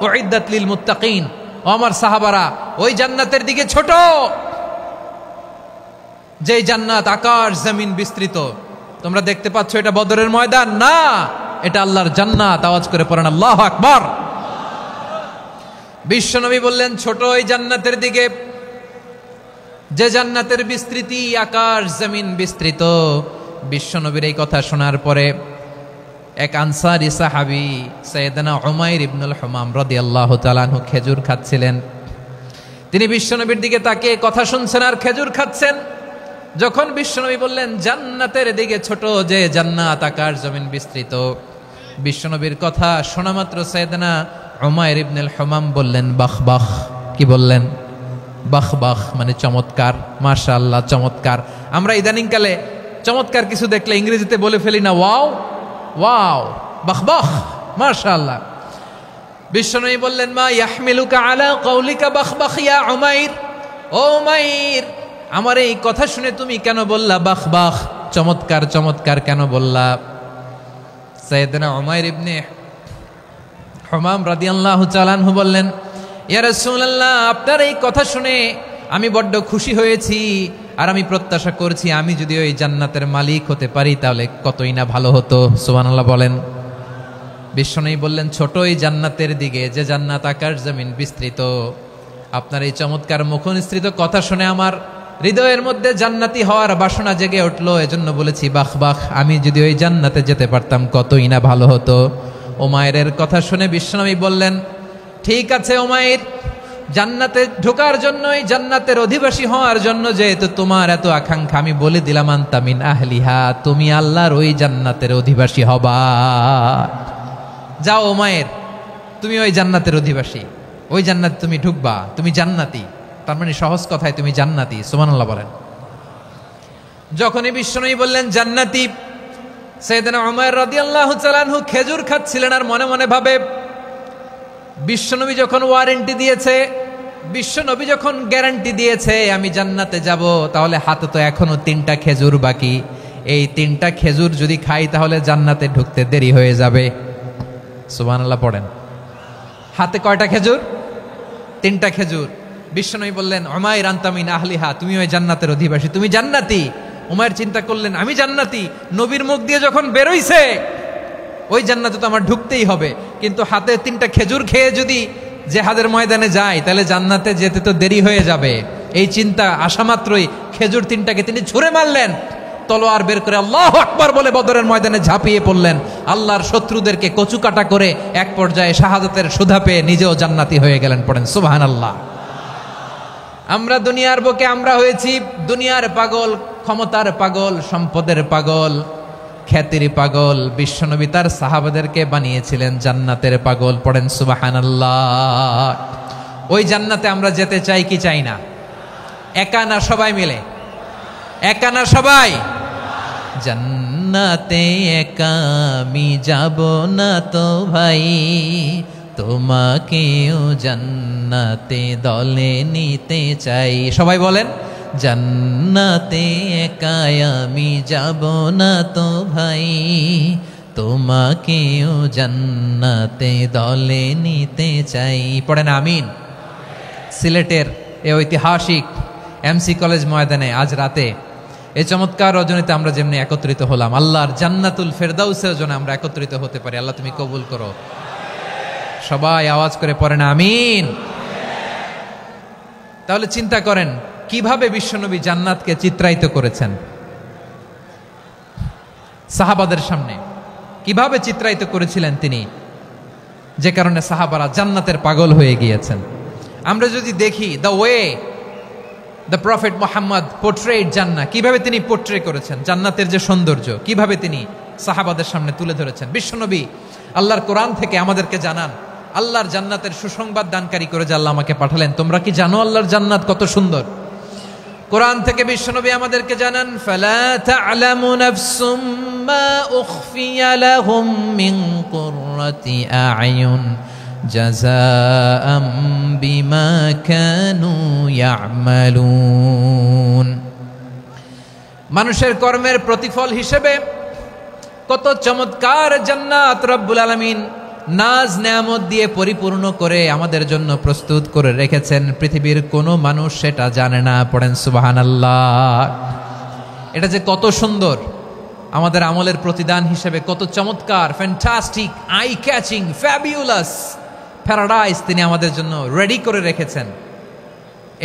[SPEAKER 1] উইদ্দাত লিল মুত্তাকিন। ও আমার সাহাবারা, ওই জান্নাতের দিকে ছোট, যেই জান্নাত আকাশ জমিন বিস্তৃত। তোমরা দেখতে পাচ্ছ এটা বদরের ময়দান না, এটা আল্লাহর জান্নাত। আওয়াজ করে পড়েন আল্লাহু আকবার। বিশ্বনবী বললেন ছোট ওই জান্নাতের দিকে, যে জান্নাতের বিস্তৃতি আকাশ জমিন বিস্তৃত। বিশ্বনবীর এই কথা শোনার পরে এক আনসারী সাহাবী সাইয়েদনা উমাইর ইবনুল হুমাম রাদিয়াল্লাহু তাআলা আনহু খেজুর খাচ্ছিলেন। তিনি বিশ্বনবীর দিকে তাকিয়ে কথা শুনছেন আর খেজুর খাচ্ছেন। যখন বিশ্বনবী বললেন জান্নাতের দিকে ছোট, যে জান্নাত আকাশ জমিন বিস্তৃত, বিশ্বনবীর কথা শোনা মাত্র সাইয়েদনা উমাইর ইবনুল হুমাম বললেন বাহ বাহ। কি বললেন? বাহ বাহ, মানে চমৎকার, মাশাআল্লাহ চমৎকার। আমরা ইদানিং কালে চমৎকার কিছু দেখলে ইংরেজিতে বলে ফেলি না ওয়াও ওয়াও, বাহ বাহ, মাশাআল্লাহ। বিশ্বনবী বললেন মা ইয়াহমিলুকা আলা কওলিকা বাহ বাহ ইয়া উমাইর। ও উমাইর, আমার এই কথা শুনে তুমি কেন বললা বাহ বাহ, চমৎকার চমৎকার কেন বললা? সাইয়েদনা উমাইর ইবনে হুমাম রাদিয়াল্লাহু তাআলা আনহু বললেন ইয়া রাসূলুল্লাহ, আপনার এই কথা শুনে আমি বড্ড খুশি হয়েছি, আর আমি প্রত্যাশা করছি আমি যদি ওই জান্নাতের মালিক হতে পারি তাহলে কতই না ভালো হতো। সুবহানাল্লাহ বলেন। বিশ্বনবী বললেন, ছোট এই জান্নাতের দিকে, যে জান্নাত আকাশ জমিন বিস্তৃত। আপনার এই চমৎকার মুখনিসৃত কথা শুনে আমার হৃদয়ের মধ্যে জান্নাতি হওয়ার বাসনা জেগে উঠলো। এজন্য বলেছি, বাহ বাহ, আমি যদি ওই জান্নাতে যেতে পারতাম কতই না ভালো হতো। উমাইরের কথা শুনে বিশ্বনবী বললেন, ঠিক আছে উমাইর, জান্নাতে ঢোকার জন্য, এই জান্নাতের অধিবাসী হওয়ার জন্য যেহেতু তোমার এত আকাঙ্ক্ষা, আমি বলে দিলাম, আনতা মিন আহলিহা, তুমি আল্লাহর ওই জান্নাতের অধিবাসী হবা। যাও উমাইর, তুমি ওই জান্নাতের অধিবাসী, ওই জান্নাতে তুমি ঢুকবা, তুমি জান্নাতি। তার মানে সহজ কথায় তুমি জান্নাতি। সুবহানাল্লাহ বলেন। যখনই বিশ্বনবী বললেন জান্নাতি, সাইয়েদনা উমর রাদিয়াল্লাহু তাআলা আনহু খেজুর খাচ্ছিলেন আর মনে মনে ভাবে, বিশ্বনবী যখন ওয়ারেন্টি দিয়েছে, বিশ্বনবী যখন গ্যারান্টি দিয়েছে আমি জান্নাতে যাব, তাহলে হাতে তো এখনো 3টা খেজুর বাকি। এই 3টা খেজুর যদি খাই তাহলে জান্নাতে ঢুকতে দেরি হয়ে যাবে। সুবহানাল্লাহ পড়েন। হাতে কয়টা খেজুর? 3টা খেজুর। বিশ্বনবী বললেন, উমাইর আনতা মিন আহলিহা, তুমি ওই জান্নাতের অধিবাসী, তুমি জান্নাতি। উমাইর চিন্তা করলেন, আমি জান্নাতি, নবীর মুখ দিয়ে যখন বেরোইছে ওই জান্নাতে তো আমার ঢুকতেই হবে, কিন্তু হাতে 3টা খেজুর খেয়ে যদি জিহাদের ময়দানে যাই তাহলে জান্নাতে যেতে তো দেরি হয়ে যাবে। এই চিন্তা আসা মাত্রই খেজুর 3টাকে তিনি ছুঁড়ে মারলেন, তলোয়ার বের করে আল্লাহু আকবার বলে বদরের ময়দানে ঝাঁপিয়ে পড়লেন। আল্লাহর শত্রুদেরকে কচুকাটা করে এক পর্যায়ে শাহাদাতের সুধা পেয়ে নিজেও জান্নাতি হয়ে গেলেন। পড়েন সুবহানাল্লাহ। আমরা দুনিয়ার বুকে আমরা হয়েছি দুনিয়ার পাগল, ক্ষমতার পাগল, সম্পদের পাগল, খ্যাতির পাগল। বিশ্বনবী তার সাহাবাদেরকে বানিয়েছিলেন জান্নাতের পাগল। পড়েন সুবহানাল্লাহ। ওই জান্নাতে আমরা যেতে চাই কি চাই না? একা না সবাই মিলে? একা না সবাই? জান্নাতে একা আমি যাব না তো ভাই, তোমাকেও জান্নাতে দলে নিতে চাই। সবাই বলেন, জান্নাতে একা আমি যাব না তো ভাই, তোমাকেও জান্নাতে দলে নিতে চাই। পড়েন আমিন। সিলেটের এই ঐতিহাসিক এমসি কলেজ ময়দানে আজ রাতে এই চমৎকার রজনীতে আমরা যেমনি একত্রিত হলাম, আল্লাহর জান্নাতুল ফেরদাউসের জন্য আমরা একত্রিত হতে পারি। আল্লাহ তুমি কবুল করো। সবাই আওয়াজ করে পড়েন আমিন। তাহলে চিন্তা করেন কিভাবে বিশ্বনবী জান্নাতকে চিত্রায়িত করেছেন সাহাবাদের সামনে, কিভাবে চিত্রায়িত করেছিলেন তিনি, যে কারণে সাহাবারা জান্নাতের পাগল হয়ে গিয়েছেন। আমরা যদি দেখি the way the prophet Muhammad portrait জান্নাত, কিভাবে তিনি পোর্ট্রে করেছেন জান্নাতের যে সৌন্দর্য, কিভাবে তিনি সাহাবাদের সামনে তুলে ধরেছেন। বিশ্বনবী আল্লাহর কোরআন থেকে আমাদেরকে জানান, আল্লাহর জান্নাতের সুসংবাদ দানকারী করে যে আল্লাহ আমাকে পাঠালেন। তোমরা কি জানো আল্লাহর জান্নাত কত সুন্দর? কোরআন থেকে বিশ্বনবী আমাদেরকে জানান, ফালা তা'লামু নাফসুম মা উখফিয়া লাহুম মিন কুররাতি আ'য়ুন জাযাআম বিমা কানু ইয়া'মালুন। মানুষের কর্মের প্রতিফল হিসেবে কত চমৎকার জান্নাত রব্বুল আলামিন নাজ নেয়ামত দিয়ে পরিপূর্ণ করে আমাদের জন্য প্রস্তুত করে রেখেছেন। পৃথিবীর কোনো মানুষ সেটা জানে না। পড়েন সুবহানাল্লাহ। এটা যে কত সুন্দর, আমাদের আমলের প্রতিদান হিসেবে কত চমৎকার, fantastic, eye catching, fabulous paradise তিনি আমাদের জন্য রেডি করে রেখেছেন।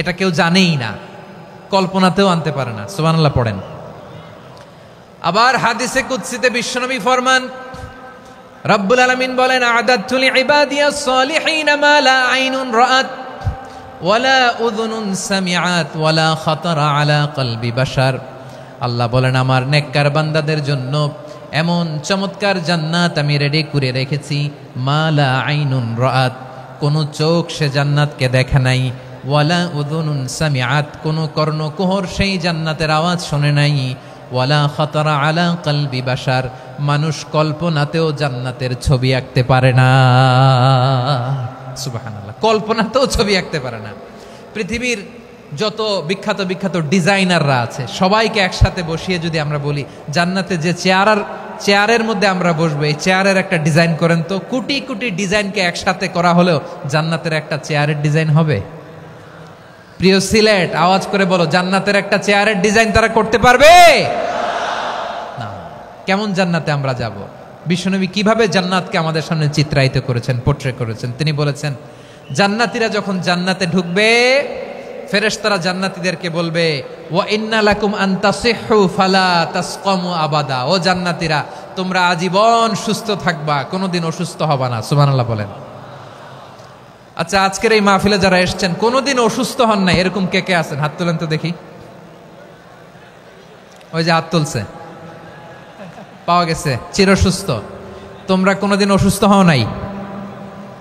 [SPEAKER 1] এটা কেউ জানেই না, কল্পনাতেও আনতে পারে না। সুবহানাল্লাহ পড়েন। আবার হাদিসে কুদসিতে বিশ্বনবী ফরমান, রব্বুল আলামিন বলেন, আ'দাদতু লিইবাদিয়াস সালিহিনা মা লা আইনুন রাআত ওয়ালা উযুনুন সামিআত ওয়ালা খাতারা আলা কলবি বাশার। আল্লাহ বলেন, আমার নেককার বান্দাদের জন্য এমন চমৎকার জান্নাত আমি রেডি করে রেখেছি, মা লা আইনুন রাআত, কোন চোখ সে জান্নাতকে দেখে নাই, ওয়ালা উযুনুন সামিআত, কোন কর্ণকুহর সেই জান্নাতের আওয়াজ শোনে নাই, ওয়ালা খাতারা আলা কলবি বাশার, মানুষ কল্পনাতেও জান্নাতের ছবি আঁকতে পারে না। সুবহানাল্লাহ, কল্পনাতেও ছবি আঁকতে পারে না। পৃথিবীর যত বিখ্যাত বিখ্যাত ডিজাইনাররা আছে সবাইকে একসাথে বসিয়ে যদি আমরা বলি জান্নাতে যে চেয়ারের মধ্যে আমরা বসবো, এই চেয়ারের একটা ডিজাইন করেন তো, কোটি কোটি ডিজাইনকে একসাথে করা হলেও জান্নাতের একটা চেয়ারের ডিজাইন হবে? প্রিয় সিলেট, আওয়াজ করে বলো, জান্নাতের একটা চেয়ারের ডিজাইন তারা করতে পারবে না। কেমন জান্নাতে আমরা যাব? বিশ্বনবী কিভাবে জান্নাতকে আমাদের সামনে চিত্রায়িত করেছেন, পোট্রে করেছেন। তিনি বলেছেন, জান্নাতীরা যখন জান্নাতে ঢুকবে, ফেরেশতারা জান্নাতীদেরকে বলবে, ওয়া ইন্না লাকুম আন তাসিহু ফালা তাসকামু আবাদা। ও জান্নাতীরা, তোমরা আজীবন সুস্থ থাকবা, কোনোদিন অসুস্থ হবা না। সুবহানাল্লাহ বলেন। আচ্ছা, আজকের এই মাহফিলে যারা এসেছেন কোনোদিন অসুস্থ হন নাই, এরকম কে কে আছেন? হাত তোলেন তো দেখি। ওই যে হাত তুলছে, পাওয়া গেছে, চিরসুস্থ। তোমরা কোনোদিন অসুস্থ হও নাই?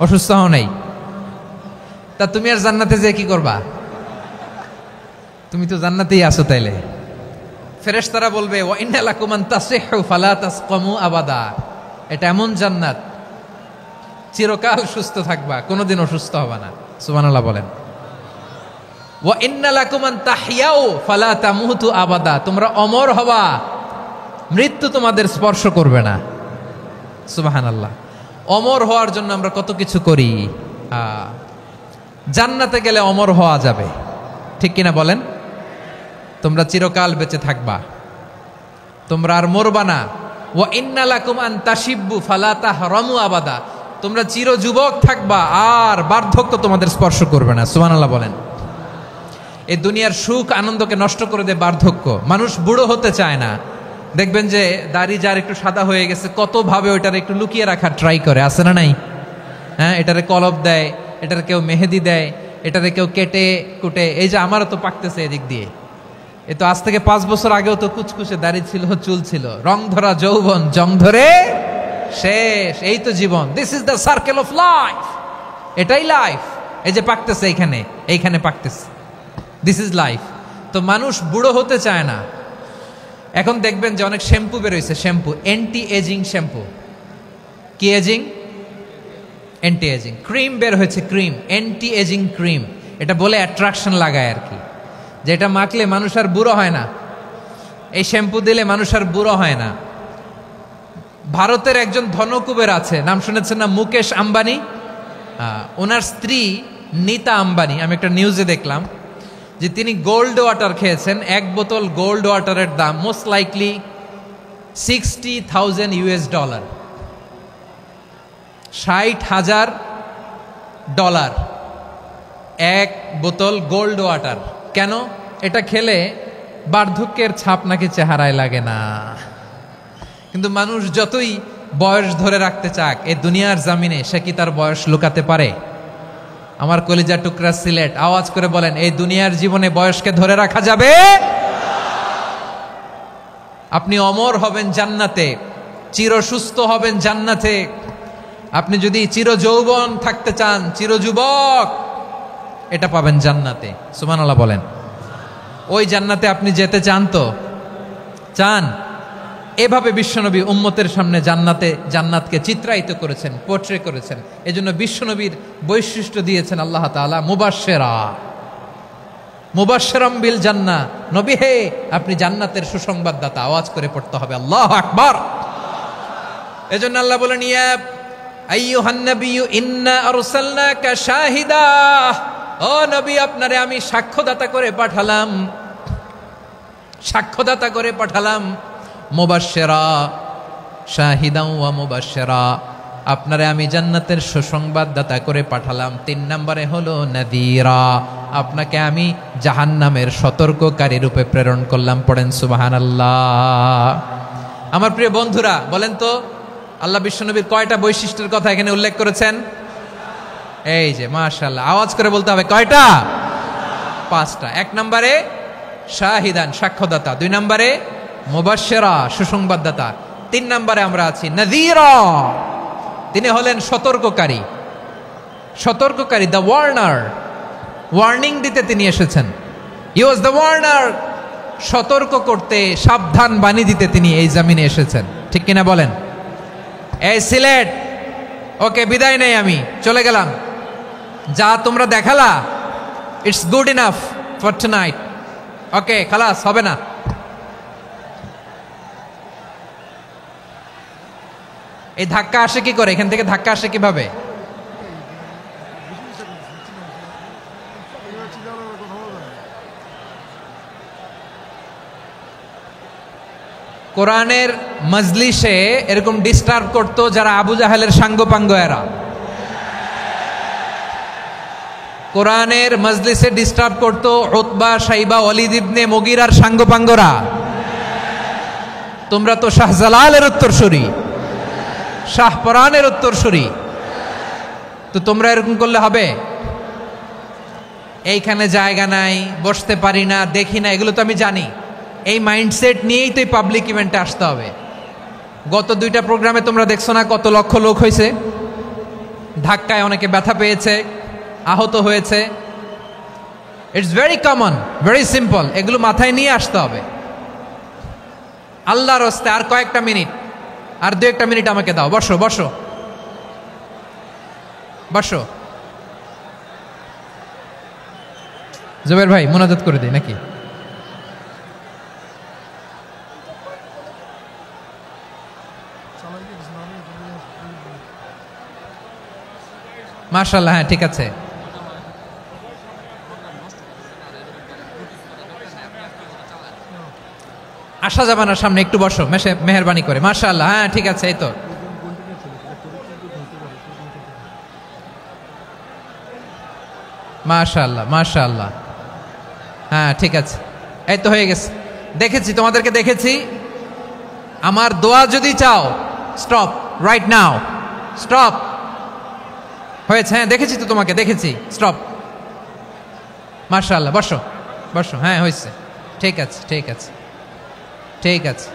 [SPEAKER 1] অসুস্থ হও নাই? তা তুমি আর জান্নাতে যে কি করবা? তুমি তো জান্নাতেই আছো তাইলে। ফেরেশতারা বলবে, ওয়া ইন্না লাকুম আন তাসিহু ফালা তাসকামু আবাদা। এটা এমন জান্নাত, চিরকাল সুস্থ থাকবা, কোনোদিন অসুস্থ হবা না। সুবহানাল্লাহ বলেন। ওয়া ইন্না লাকুম আন তাহইয়াউ ফালা তামুতু আবাদা। তোমরা অমর হবা, মৃত্যু তোমাদের স্পর্শ করবে না। সুবহানাল্লাহ। অমর হওয়ার জন্য আমরা কত কিছু করি। জান্নাতে গেলে অমর হওয়া যাবে, ঠিক কিনা বলেন? তোমরা চিরকাল বেঁচে থাকবা, তোমরা আর মরবা না। ওয়া ইন্না লাকুম আন তাশিব্বু ফালা তাহরামু আবাদা। তোমরা চির যুবক থাকবা, আর বার্ধক্য তোমাদের স্পর্শ করবে না। সুবহানাল্লাহ বলেন। এই দুনিয়ার সুখ আনন্দকে নষ্ট করে দেয় বার্ধক্য। মানুষ বুড়ো হতে চায় না। দেখবেন যে দাড়ি যার একটু সাদা হয়ে গেছে, কত ভাবে ওইটার একটু লুকিয়ে রাখার ট্রাই করে, আছে না নাই? হ্যাঁ, এটারে কলপ দেয়, এটার কেউ মেহেদি দেয়, এটারে কেউ কেটে কুটে। এই যে আমারও তো পাকতেছে এদিক দিয়ে, এ তো আজ থেকে 5 বছর আগেও তো কুচকুচে দাড়ি ছিল, চুল ছিল, রং ধরা যৌবন, জং ধরে শেষ। এই তো জীবন। This is the circle of life. এটাই লাইফ। এই যে পাকতেছে এইখানে, এইখানে পাকতেছে, দিস ইজ লাইফ। তো মানুষ বুড়ো হতে চায় না। এখন দেখবেন যে অনেক শ্যাম্পু বেরোইছে, শ্যাম্পু, অ্যান্টি এজিং শ্যাম্পু। কি এজিং? Anti ageing. ক্রিম বের হয়েছে, ক্রিম, অ্যান্টি এজিং ক্রিম। এটা বলে অ্যাট্রাকশন লাগায় আর কি, যে এটা মাখলে মানুষ আর বুড়ো হয় না, এই শ্যাম্পু দিলে মানুষ আর বুড়ো হয় না। ভারতের একজন ধনকুবের আছে, নাম শুনেছেন না? মুকেশ আম্বানি। ওনার স্ত্রী নীতা আম্বানি, আমি একটা নিউজে দেখলাম যে তিনি গোল্ড ওয়াটার খেয়েছেন। 1 বোতল গোল্ড ওয়াটারের দাম মোস্ট লাইকলি $60,000 $60,000 1 বোতল গোল্ড ওয়াটার। কেন? এটা খেলে বার্ধক্যের ছাপ নাকি চেহারায় লাগে না। কিন্তু মানুষ যতই বয়স ধরে রাখতে চাক এই দুনিয়ার জামিনে, সে কি তার বয়স লুকাতে পারে? আমার কলিজা টুকরা সিলেট, আওয়াজ করে বলেন, এই দুনিয়ার জীবনে বয়সকে ধরে রাখা যাবে? আপনি অমর হবেন জান্নাতে, চির সুস্থ হবেন জান্নাতে। আপনি যদি চির যৌবন থাকতে চান, চির যুবক, এটা পাবেন জান্নাতে। সুবহানাল্লাহ বলেন। ওই জান্নাতে আপনি যেতে চান তো? চান? এভাবে বিশ্বনবী উম্মতের সামনে জান্নাতকে চিত্রায়িত করেছেন, পোট্রে করেছেন। এজন্য বিশ্বনবীর বৈশিষ্ট্য দিয়েছেন আল্লাহ তাআলা মুবাশশিরা, মুবাশশিরাম বিল জান্নাহ। নবী হে, আপনি জান্নাতের সুসংবাদদাতা। আওয়াজ করে পড়তে হবে আল্লাহু আকবার। এজন্য আল্লাহ বলেন, ইয়া আইয়ুহান নাবিয়্যু ইন্না আরসালনাকা শাহিদা। ও নবী, আপনারে আমি সাক্ষ্যদাতা করে পাঠালাম, সাক্ষ্যদাতা করে পাঠালাম। মুবাশশিরা, শাহিদাও ওয়া মুবাশশিরা, আপনারে আমি জান্নাতের সুসংবাদদাতা করে পাঠালাম। 3 নম্বরে হলো নাযীরা, আপনাকে আমি জাহান্নামের সতর্ককারী রূপে প্রেরণ করলাম। পড়েন সুবহানাল্লাহ। আমার প্রিয় বন্ধুরা, বলেন তো আল্লাহ বিশ্বনবীর কয়টা বৈশিষ্ট্যের কথা এখানে উল্লেখ করেছেন? এই যে মাশাআল্লাহ, আওয়াজ করে বলতে হবে, কয়টা? 5টা। 1 নম্বরে শাহিদান, সাক্ষ্যদাতা। 2 নম্বরে মুবাশশিরা, সুসংবাদদাতা। 3 নম্বরে আমরা আছি নাযীরা, তিনি হলেন সতর্ককারী। সতর্ককারী, দ্য ওয়ার্নার, ওয়ার্নিং দিতে তিনি এসেছেন। হি ওয়াজ দ্য ওয়ার্নার, সতর্ক করতে, সাবধান বাণী দিতে তিনি এই জমিনে এসেছেন। ঠিক কিনা বলেন? এই সিলেট, ওকে, বিদায় নেই, আমি চলে গেলাম। যা তোমরা দেখালা, it's good enough for tonight. Okay, খালাস, হবে না। এই ধাক্কা আসে কি করে? এখান থেকে ধাক্কা আসে কিভাবে? কোরআনের মজলিসে এরকম ডিস্টার্ব করতো যারা আবু জাহেলের সাঙ্গপাঙ্গ এরা। কোরআনের মজলিসে ডিস্টার্ব করতো উতবা, শাইবা, ওয়ালিদ ইবনে মুগীরার সাঙ্গপাঙ্গরা। তোমরা তো শাহজালালের উত্তরসূরি, শাহপরানের উত্তরসূরি, তো তোমরা এরকম করলে হবে? এইখানে জায়গা নাই, বসতে পারি না, দেখি না, এগুলো তো আমি জানি। এই মাইন্ডসেট নিয়েই তো এই পাবলিক ইভেন্টে আসতে হবে। গত 2টা প্রোগ্রামে তোমরা দেখছো না কত লক্ষ লোক হয়েছে, ধাক্কায় অনেকে ব্যথা পেয়েছে, আহত হয়েছে। It's very common, very simple. এগুলো মাথায় নিয়ে আসতে হবে। আল্লাহর রাস্তায় আর কয়েকটা মিনিট, আর 2-1টা মিনিট আমাকে দাও। বসো বসো বসো। জুবের ভাই মোনাজাত করে দিই নাকি? মাশাআল্লাহ, হ্যাঁ ঠিক আছে। আসা যাবে না সামনে, একটু বসো মেহেরবানি করে। মাশাআল্লাহ, হ্যাঁ ঠিক আছে। এই তো মাশাআল্লাহ মাশাআল্লাহ, হ্যাঁ ঠিক আছে। এই তো হয়ে গেছে, দেখেছি তোমাদেরকে, দেখেছি। আমার দোয়া যদি চাও, স্টপ রাইট নাও, স্টপ। হয়েছে, হ্যাঁ দেখেছি তো তোমাকে, দেখেছি, স্টপ। মাশাআল্লাহ, বসো বসো, হ্যাঁ হয়েছে, ঠিক আছে ঠিক আছে ঠিক আছে।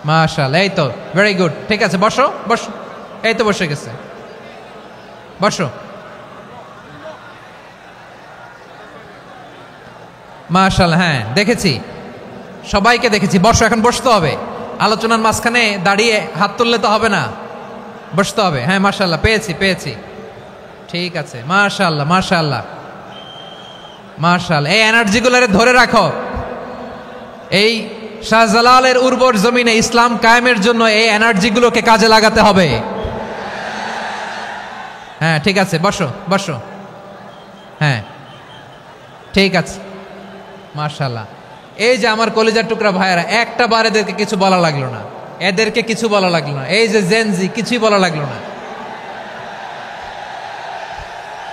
[SPEAKER 1] মাশাআল্লাহ, এই তো ভেরি গুড, ঠিক আছে। বসো বসো, এই তো বসে গেছে, বসো। মাশাআল্লাহ, হ্যাঁ দেখেছি, সবাইকে দেখেছি। বসো, এখন বসতে হবে। আলোচনার মাঝখানে দাঁড়িয়ে হাত তুললে তো হবে না, বসতে হবে। হ্যাঁ মাশাআল্লাহ, পেয়েছি পেয়েছি, ঠিক আছে। মাশাআল্লাহ মাশাআল্লাহ মাশাআল্লাহ। এই এনার্জিগুলোরে ধরে রাখো। এই শাহজালালের উর্বর জমিনে ইসলাম কায়েমের জন্য এই এনার্জিগুলোকে কাজে লাগাতে হবে। হ্যাঁ ঠিক আছে, বসো বসো, হ্যাঁ ঠিক আছে। মাশাআল্লাহ। এই যে আমার কলিজার টুকরা ভাইয়েরা, একটা বার এদেরকে কিছু বলা লাগলো না, এদেরকে কিছু বলা লাগলো না। এই যে জেনজি, কিছুই বলা লাগলো না।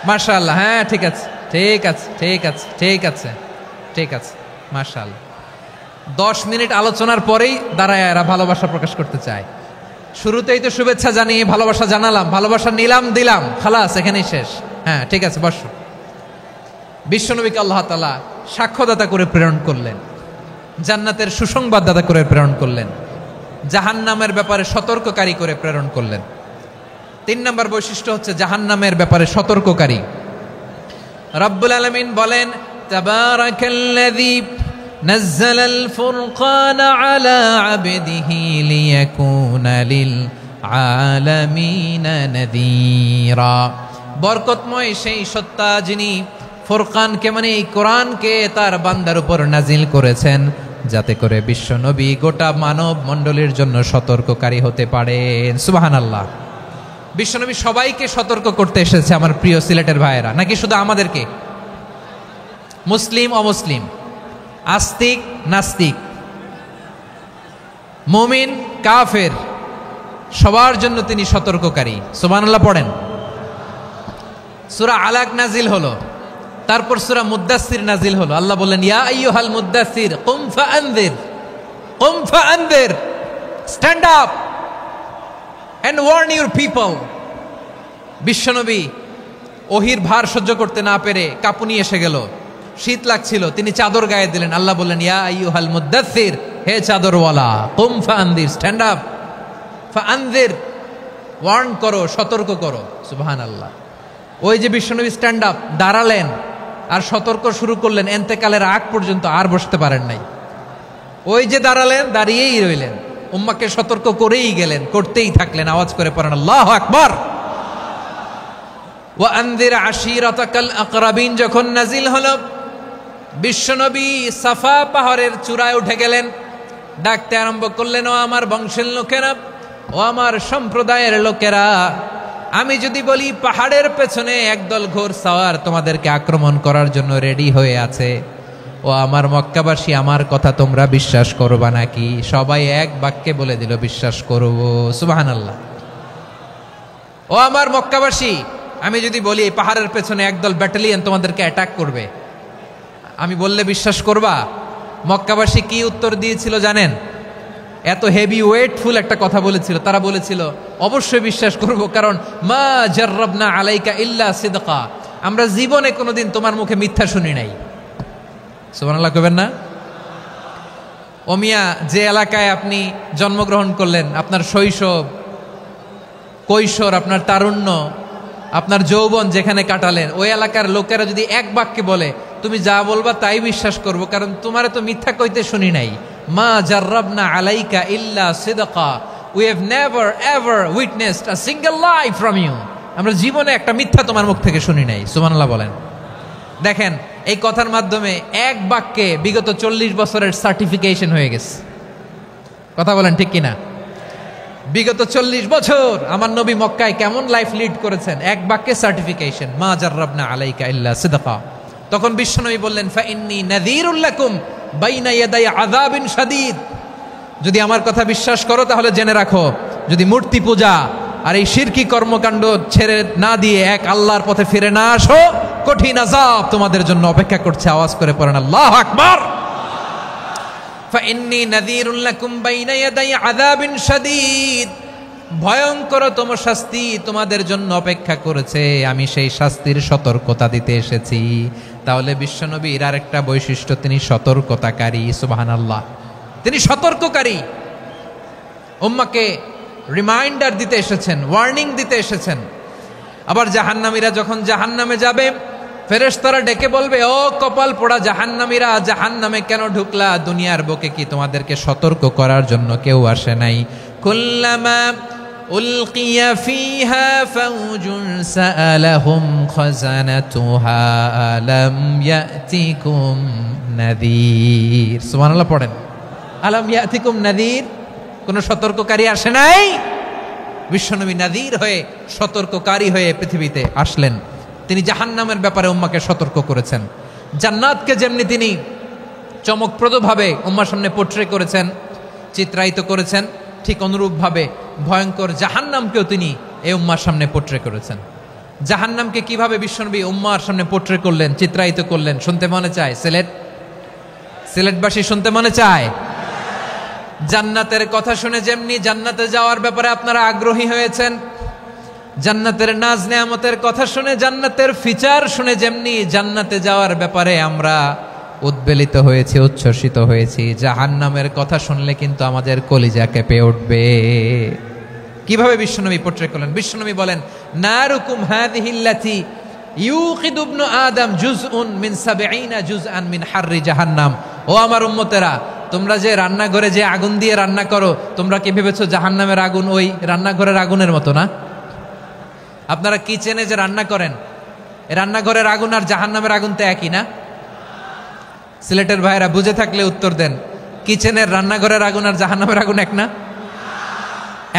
[SPEAKER 1] মাশাআল্লাহ, হ্যাঁ ঠিক আছে ঠিক আছে ঠিক আছে ঠিক আছে ঠিক আছে। মাশাআল্লাহ। 10 মিনিট আলোচনার পরেই দাঁড়ায় এরা ভালোবাসা প্রকাশ করতে চায়। শুরুতেই তো শুভেচ্ছা জানিয়ে ভালোবাসা জানালাম, ভালোবাসা নিলাম, দিলাম, খালাস, এখানেই শেষ। হ্যাঁ ঠিক আছে, বসো। বিশ্বনবীকে আল্লাহ তাআলা সাক্ষ্যদাতা করে প্রেরণ করলেন, জান্নাতের সুসংবাদদাতা করে প্রেরণ করলেন, জাহান্নামের ব্যাপারে সতর্ককারী করে প্রেরণ করলেন। 3 নম্বর বৈশিষ্ট্য হচ্ছে জাহান্নামের ব্যাপারে সতর্ককারী। রব্বুল আলামিন বলেন, তাবারাকাল্লাযী নাযালাল ফুরকানা আলা আবদিহি লিয়াকুনা লিল আলামিনা নাযীরা। বরকতময় সেই সত্তা যিনি ফুরকানকে, মানে এই কোরআনকে তার বান্দার উপর নাজিল করেছেন, যাতে করে বিশ্ব নবী গোটা মানব মণ্ডলীর জন্য সতর্ককারী হতে পারেন। সুবহানাল্লাহ। বিশ্বনবী সবাইকে সতর্ক করতে এসেছে, আমার প্রিয় সিলেটের ভাইয়েরা, নাকি শুধু আমাদেরকে? মুসলিম অমুসলিম, আস্তিক নাস্তিক, মুমিন কাফের, সবার জন্য তিনি সতর্ককারী। সুবহানাল্লাহ পড়েন। সূরা আলাক নাজিল হলো, তারপর সূরা মুদ্দাসসির নাজিল হলো। আল্লাহ বললেন, ইয়া আইয়ুহাল মুদ্দাসসির কুম ফাআনযির, কুম ফাআনযির, stand up and warn your people. বিশ্বনবী ওহির ভার সহ্য করতে না পেরে কাঁপুনি এসে গেল, শীত লাগছিল, তিনি চাদর গায়ে দিলেন। আল্লাহ বললেন, ইয়া আইয়ুহাল মুদ্দাসসির, হে চাদরওয়ালা, কুম ফাআনযির, স্ট্যান্ড আপ, ফাআনযির, ওয়ার্ন করো, সতর্ক করো। সুবহানাল্লাহ। ওই যে বিশ্বনবী স্ট্যান্ড আপ, দাঁড়ালেন আর সতর্ক শুরু করলেন, এন্তেকালের আগ পর্যন্ত আর বসতে পারেন নাই। ওই যে দাঁড়ালেন, দাঁড়িয়েই রইলেন, উম্মাকে সতর্ক করেই গেলেন, করতেই থাকলেন। আওয়াজ করে পড়েন আল্লাহু আকবার। ওয়া আনযির আশীরাতাকাল আকরাবিন যখন নাজিল হলো, বিশ্বনবী সাফা পাহাড়ের চূড়ায় উঠে গেলেন, ডাকতে আরম্ভ করলেন, ও আমার বংশের লোকেরা, ও আমার সম্প্রদায়ের লোকেরা, আমি যদি বলি পাহাড়ের পেছনে একদল ঘোড় সাওয়ার তোমাদেরকে আক্রমণ করার জন্য রেডি হয়ে আছে, ও আমার মক্কাবাসী, আমার কথা তোমরা বিশ্বাস করবা নাকি? সবাই এক বাক্যে বলে দিল, বিশ্বাস করব। সুবহানাল্লাহ। ও আমার মক্কাবাসী, আমি যদি বলি এই পাহাড়ের পেছনে একদল ব্যাটালিয়ন তোমাদেরকে অ্যাটাক করবে, আমি বললে বিশ্বাস করবা? মক্কাবাসী কি উত্তর দিয়েছিল জানেন? এত হেভি ওয়েটফুল একটা কথা বলেছিল। তারা বলেছিল অবশ্যই বিশ্বাস করব, কারণ মা জাররাবনা আলাইকা ইল্লা সিদকা, আমরা জীবনে কোনোদিন তোমার মুখে মিথ্যা শুনি নাই। সুবহানাল্লাহ কইবেন না? ও মিয়া, যে এলাকায় আপনি জন্মগ্রহণ করলেন, আপনার শৈশব, কৈশোর, আপনার তারুণ্য, আপনার যৌবন যেখানে কাটালেন, ওই এলাকার লোকেরা যদি এক বাক্যে বলে তুমি যা বলবা তাই বিশ্বাস করব, কারণ তোমারে তো মিথ্যা কইতে শুনি নাই। মা জাররাবনা আলাইকা ইল্লা সিদকা, we have never ever witnessed a single lie from you, আমরা জীবনে একটা মিথ্যা তোমার মুখ থেকে শুনি নাই। সুবহানাল্লাহ বলেন। দেখেন, এই কথার মাধ্যমে এক বাক্যে বিগত 40 বছরের সার্টিফিকেশন হয়ে গেছে। কথা বলেন ঠিক কিনা? বিগত 40 বছর আমার নবী মক্কায় কেমন লাইফ লিড করেছেন, এক বাক্যে সার্টিফিকেশন, মা জাররাবনা আলাইকা ইল্লা সিদকা। তখন বিশ্বনবী বললেন, ফাইন্নী নাযীরুল লাকুম বাইনা ইয়াদাই আযাবিন শাদীদ, যদি আমার কথা বিশ্বাস করো তাহলে জেনে রাখো, যদি মূর্তি পূজা আর এই শিরকি কর্মকাণ্ড ছেড়ে না দিয়ে এক আল্লাহর পথে ফিরে না আসো, কঠিন আযাব তোমাদের জন্য অপেক্ষা করছে। আওয়াজ করে পড়েন আল্লাহু আকবার। ফাইন্নী নাযীরুল লাকুম বাইনা ইয়াদাই আযাবিন শাদীদ, ভয়ঙ্করতম শাস্তি তোমাদের জন্য অপেক্ষা করেছে, আমি সেই শাস্তির সতর্কতা দিতে এসেছি। তাহলে বিশ্বনবীর আরেকটা বৈশিষ্ট্য, তিনি সতর্কতাকারী। সুবহানাল্লাহ, তিনি সতর্ককারী। উম্মাহকে রিমাইন্ডার দিতে এসেছেন, ওয়ার্নিং দিতে এসেছেন। আবার জাহান্নামীরা যখন জাহান্নামে যাবে, ফেরেশতারা ডেকে বলবে, ও কপাল পোড়া জাহান্নামীরা, জাহান্নামে কেন ঢুকলা? দুনিয়ার বুকে কি তোমাদেরকে সতর্ক করার জন্য কেউ আসে নাই? কুল্লামা উলকিয়া ফিহা ফাউজুন সাআলাহুম খাযানাতুহা আলাম ইয়াতিকুম নাযীর। সুবহানাল্লাহ পড়েন। আলাম ইয়াতিকুম নাযীর, কোন সতর্ককারী আসে নাই? বিশ্বনবী নাযীর হয়ে, সতর্ককারী হয়ে পৃথিবীতে আসলেন। তিনি জাহান্নামের ব্যাপারে উম্মাকে সতর্ক করেছেন। জান্নাতকে যেমনি তিনি চমকপ্রদভাবে উম্মার সামনে পোট্রে করেছেন, চিত্রায়িত করেছেন, ঠিক অনুরূপভাবে ভয়ঙ্কর জাহান্নামকেও তিনি এই উম্মার সামনে পোট্রে করেছেন। জাহান্নামকে কিভাবে বিশ্বনবী উম্মার সামনে পোট্রে করলেন, চিত্রায়িত করলেন, শুনতে মনে চায়? সিলেটবাসী শুনতে মনে চায়? জান্নাতের কথা শুনে যেমনি জান্নাতে যাওয়ার ব্যাপারে আপনারা আগ্রহী হয়েছেন, জান্নাতের নাজ নেয়ামতের কথা শুনে, জান্নাতের ফিচার শুনে যেমনি জান্নাতে যাওয়ার ব্যাপারে আমরা উদ্বেলিত হয়েছি, উচ্ছ্বসিত হয়েছি, জাহান্নামের কথা শুনলে কিন্তু আমাদের কলিজা কেঁপে উঠবে। কিভাবে বিশ্বনবী পোট্রে করলেন? বিশ্বনবী বলেন, নারুকুম হাযিহিল্লাতী ইউকিদু ইবনু আদম জুজউন মিন ৭০ জুজআন মিন হাররি জাহান্নাম। ও আমার উম্মতেরা, তোমরা যে রান্নাঘরে যে আগুন দিয়ে রান্না করো, তোমরা কি ভেবেছো জাহান্নামের আগুন ওই রান্নাঘরের আগুনের মতো না? আপনারা কিচেনে যে রান্না করেন, রান্নাঘরের আগুন আর জাহান্নামের আগুন তো একই না? সিলেটের ভাইরা বুঝে থাকলে উত্তর দেন, কিচেনের রান্নাঘরের আগুন আর জাহান্নামের আগুন এক না?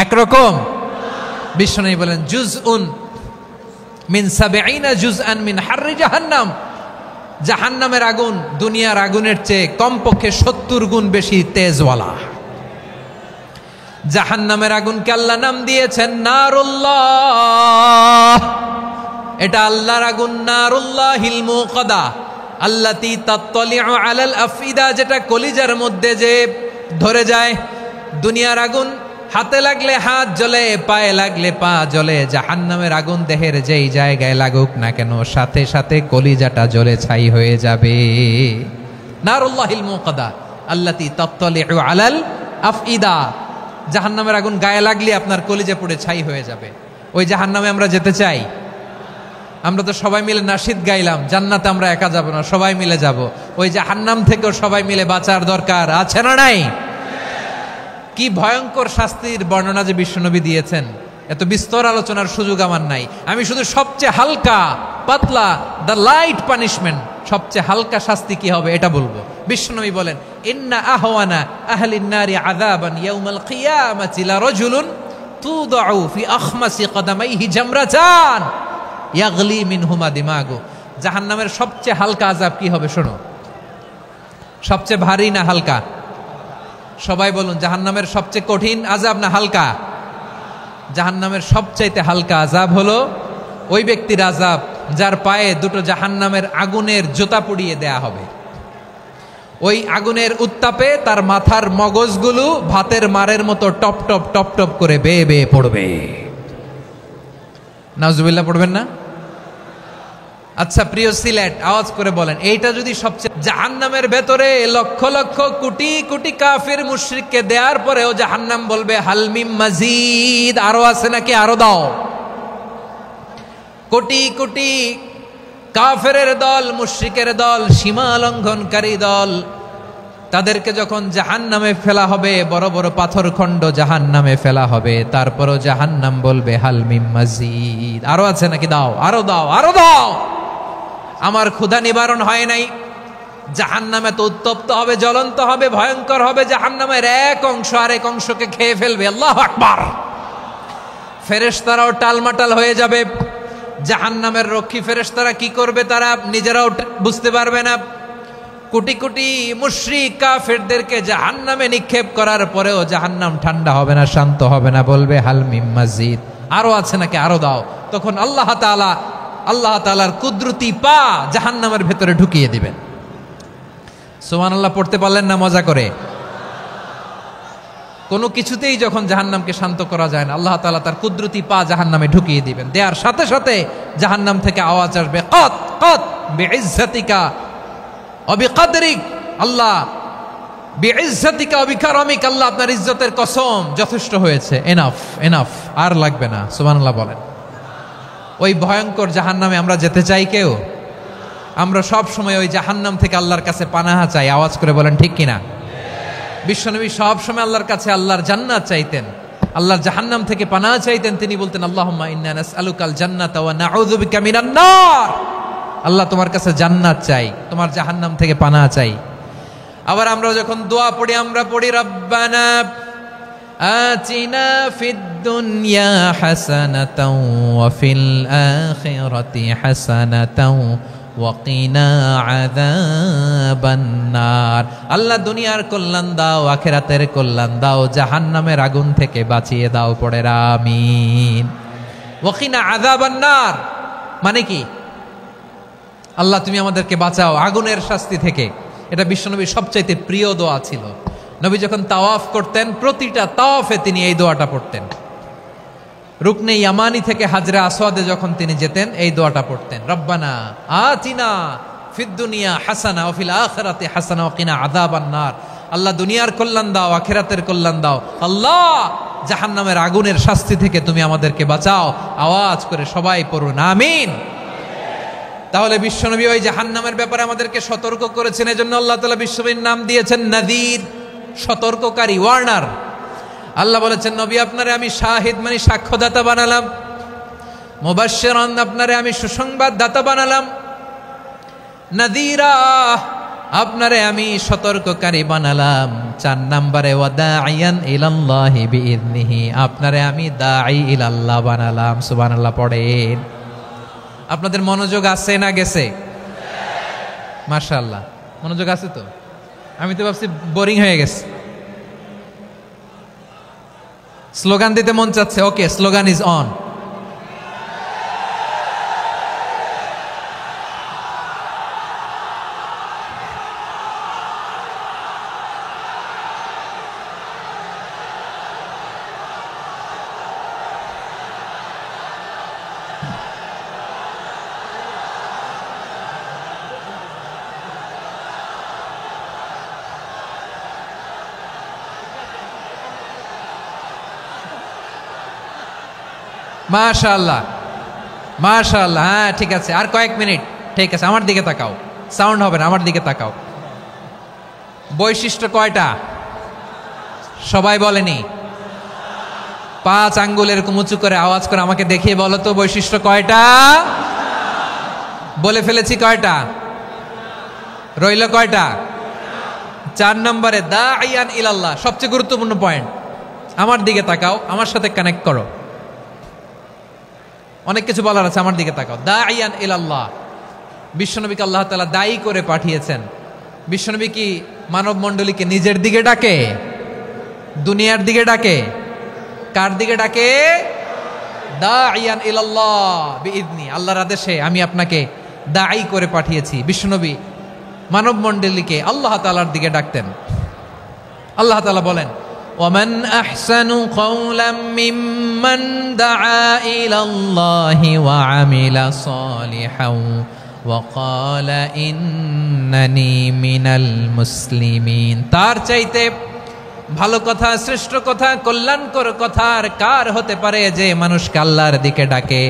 [SPEAKER 1] একরকম? বিশ্বনবী বলেন, জুজউন মিন ৭০ জুজআন মিন হাররি জাহান্নাম, জাহান্নামের আগুন দুনিয়ার আগুনের চেয়ে কমপক্ষে ৭০ গুণ বেশি তেজওয়ালা। জাহান্নামের আগুনকে আল্লাহ নাম দিয়েছেন নারুল্লাহ। এটা আল্লাহর আগুন, নারুল্লাহিল মুকাদা আল্লাতী তাত্তালিউ আলাল আফইদা, যেটা কলিজার মধ্যে যে ধরে যায়। দুনিয়ার আগুন হাতে লাগলে হাত জ্বলে, পায়ে লাগলে পা জ্বলে। জাহান্নামের আগুন দেহের যেই জায়গায় লাগুক না কেন, সাথে সাথে কলিজাটা জ্বলে ছাই হয়ে যাবে। নারুল্লাহিল মুকাদা আল্লাতী তাত্তালিউ আলাল আফইদা, জাহান্নামের আগুন গায়ে লাগলে আপনার কলিজা পুড়ে ছাই হয়ে যাবে। ওই জাহান্নামে আমরা যেতে চাই? আমরা তো সবাই মিলে নাশিদ গাইলাম, জান্নাতে আমরা একা যাব না, সবাই মিলে যাব। ওই জাহান্নাম থেকেও সবাই মিলে বাঁচার দরকার আছে না নাই? কি ভয়ঙ্কর শাস্তির বর্ণনা যে বিশ্বনবী দিয়েছেন, এত বিস্তর আলোচনার সুযোগ আমার নাই। আমি শুধু সবচেয়ে হালকা পাতলা, দ্য লাইট পানিশমেন্ট, সবচেয়ে হালকা শাস্তি কি হবে এটা বলবো। বিশ্বনবী বলেন, ইন্না আহওয়ানা আহলিন নারি আযাবান ইয়াউমাল কিয়ামাতি লারাজুলুন তুদাউ ফি আখমাসি কদামাইহি জামরাতান ইয়াগলি মিনহুমা দিমাগু। জাহান্নামের সবচেয়ে হালকা আযাব কি হবে শোনো। সবচেয়ে ভারী না হালকা? সবাই বলুন, জাহান্নামের সবচেয়ে কঠিন আযাব না হালকা? জাহান্নামের সবচাইতে হালকা আযাব হলো ওই ব্যক্তির আযাব যার পায়ে দুটো জাহান্নামের আগুনের জুতা পুড়িয়ে দেয়া হবে। ওই আগুনের উত্তাপে তার মাথার মগজগুলো ভাতের মারের মতো টপ টপ টপ টপ করে বেয়ে বেয়ে পড়বে। নাউজুবিল্লাহ পড়বেন না? আচ্ছা প্রিয় সিলেট, আওয়াজ করে বলেন, এইটা যদি সবচেয়ে, জাহান্নামের ভেতরে লক্ষ লক্ষ কোটি কোটি কাফির মুশরিককে দেওয়ার পরেও জাহান্নাম বলবে হাল মিম মাজিদ, আরো আছে নাকি, আরো দাও। কোটি কোটি কাফেরের দল, মুশরিকের দল, সীমা লঙ্ঘনকারী দল, তাদেরকে যখন জাহান্নামে ফেলা হবে, বড় বড় পাথর খণ্ড জাহান্নামে ফেলা হবে, তারপরও জাহান্নাম বলবে হাল মিম মাজিদ, আরো আছে নাকি, দাও, আরো দাও, আরো দাও। আমার ক্ষুধা নিবারণ হয় নাই। জাহান্নামে তো উত্তপ্ত হবে, জ্বলন্ত হবে, ভয়ঙ্কর হবে। জাহান্নামের এক অংশ আরেক অংশকে খেয়ে ফেলবে। আল্লাহু আকবার। ফেরেশতারাও টালমাটাল হয়ে যাবে। জাহান্নামের রক্ষী ফেরেশতারা কি করবে তারা নিজেরাও বুঝতে পারবে না। কোটি কোটি মুশরিক কাফেরদেরকে জাহান্নামে নিক্ষেপ করার পরেও জাহান্নাম ঠান্ডা হবে না, শান্ত হবে না, বলবে হাল মিম মাজিদ, আরো আছে নাকি, আরো দাও। তখন আল্লাহ তাআলার কুদরতি পা জাহান্নামের ভেতরে ঢুকিয়ে দিবেন। সুবহানাল্লাহ পড়তে পারলেন না মজা করে? কোনো কিছুতেই যখন জাহান্নামকে শান্ত করা যায় না, আল্লাহ তাআলা তার কুদরতি পা জাহান্নামে ঢুকিয়ে দিবেন। দেওয়ার সাথে সাথে জাহান্নাম থেকে আওয়াজ আসবে, কত কত বিইজ্জাতিকা ওয়া বিকদরিক, আল্লাহ বিইজ্জাতিকা ওয়া বিকারামিক, আল্লাহ আপনার ইজ্জতের কসম, যথেষ্ট হয়েছে, এনাফ এনাফ, আর লাগবে না। সুবহানাল্লাহ বলেন। ওই ভয়ঙ্কর জাহান্নামে আমরা যেতে চাই কেউ? আমরা সব সময় ওই জাহান্নাম থেকে আল্লাহর কাছে পানাহা চাই। আওয়াজ করে বলেন ঠিক কিনা? বিশ্বনবী সব সময় আল্লাহর কাছে আল্লাহর জান্নাত চাইতেন, আল্লাহর জাহান্নাম থেকে পানাহা চাইতেন। তিনি বলতেন আল্লাহুম্মা ইন্না নাসআলুকাল জান্নাতা ওয়া নাউযু বিকা মিনান নার। আল্লাহ তোমার কাছে জান্নাত চাই, তোমার জাহান্নাম থেকে পানাহা চাই। আবার আমরা যখন দোয়া পড়ি, আমরা পড়ি রব্বানা আতিনা ফিদ দুনিয়া হাসানাতাও ওয়া ফিল আখিরাতি হাসানাতাও ওয়া কিনা আযাবান নার। আল্লাহ দুনিয়ার কল্যাণ দাও, আখিরাতের কল্যাণ দাও, জাহান্নামের আগুন থেকে বাঁচিয়ে দাও। পড়ে আমিন। ওয়া কিনা আযাবান নার মানে কি? আল্লাহ তুমি আমাদেরকে বাঁচাও আগুনের শাস্তি থেকে। এটা বিশ্বনবীর সবচাইতে প্রিয় দোয়া ছিল। নবী যখন তাওয়াফ করতেন, প্রতিটা তাওয়াফে তিনি এই দোয়াটা পড়তেন। রুকনে ইয়ামানি থেকে হাজরে আসওয়াদে যখন তিনি যেতেন, এই দোয়াটা পড়তেন, রব্বানা আতিনা ফিদ দুনিয়া হাসানা ওয়া ফিল আখিরাতি হাসানা ওয়া কিনা আযাবান নার। আল্লাহ দুনিয়ার কল্যাণ দাও, আখিরাতের কল্যাণ দাও। আল্লাহ জাহান্নামের আগুনের শাস্তি থেকে তুমি আমাদেরকে বাঁচাও। আওয়াজ করে সবাই পড়ুন আমিন। তাহলে বিশ্বনবী ওই জাহান্নামের ব্যাপারে আমাদেরকে সতর্ক করেছেন। এজন্য আল্লাহ তাআলা বিশ্বনবীর নাম দিয়েছেন নাযীর, সতর্ককারী, ওয়ার্নার। আল্লাহ বলেছেন নবী আপনারে আমি শাহিদ মানে সাক্ষ্যদাতা বানালাম, মুবাশশিরান আপনারে আমি সুসংবাদ দাতা বানালাম, নাযীরা আপনারে আমি সতর্ককারী বানালাম। 4 নম্বরে ওয়া দাঈয়ান ইলাল্লাহি বিইذনিহি, আপনারে আমি দাঈ ইলাল্লাহ বানালাম। সুবহানাল্লাহ পড়েন। আপনাদের মনোযোগ আছে না গেছে? মাশাআল্লাহ মনোযোগ আছে তো। আমি তো ভাবছি বোরিং হয়ে গেছে। স্লোগান দিতে মন চাচ্ছে। ওকে, স্লোগান ইজ অন। মাশাআল্লাহ মাশাআল্লাহ। হ্যাঁ ঠিক আছে, আর কয়েক মিনিট। ঠিক আছে, আমার দিকে তাকাও, সাউন্ড হবে না, আমার দিকে তাকাও। বৈশিষ্ট্য কয়টা সবাই বলেনি? 5 আঙ্গুল এরকম উঁচু করে আওয়াজ করে আমাকে দেখিয়ে বলো তো বৈশিষ্ট্য কয়টা? বলে ফেলেছি কয়টা? রইল কয়টা? 4 নম্বরে দাঈয়ান ইলাল্লাহ, সবচেয়ে গুরুত্বপূর্ণ পয়েন্ট। আমার দিকে তাকাও, আমার সাথে কানেক্ট করো। অনেক কিছু বলার আছে, আমার দিকে তাকাও। দাঈয়ান ইলাল্লাহ, বিশ্বনবীকে আল্লাহ তাআলা দায়ী করে পাঠিয়েছেন। বিশ্বনবী কি মানব মণ্ডলীকে নিজের দিকে ডাকে, দুনিয়ার দিকে ডাকে? কার দিকে ডাকে? দাইয়ান ইলাল্লাহ বিইذনি, আল্লাহর আদেশে আমি আপনাকে দাঈ করে পাঠিয়েছি। বিশ্বনবী মানব মণ্ডলীকে আল্লাহ তাআলার দিকে ডাকতেন। আল্লাহ তাআলা বলেন, ওয়ামান আহসানু কাওলাম মিম্মান দাআ ইলাল্লাহি ওয়া আমিলা সালিহান ওয়া ক্বালা ইন্নানি মিনাল মুসলিমিন। তার চাইতে ভালো কথা, শ্রেষ্ঠ কথা, কল্যাণকর কথা আর কার হতে পারে যে মানুষকে আল্লাহর দিকে ডাকে,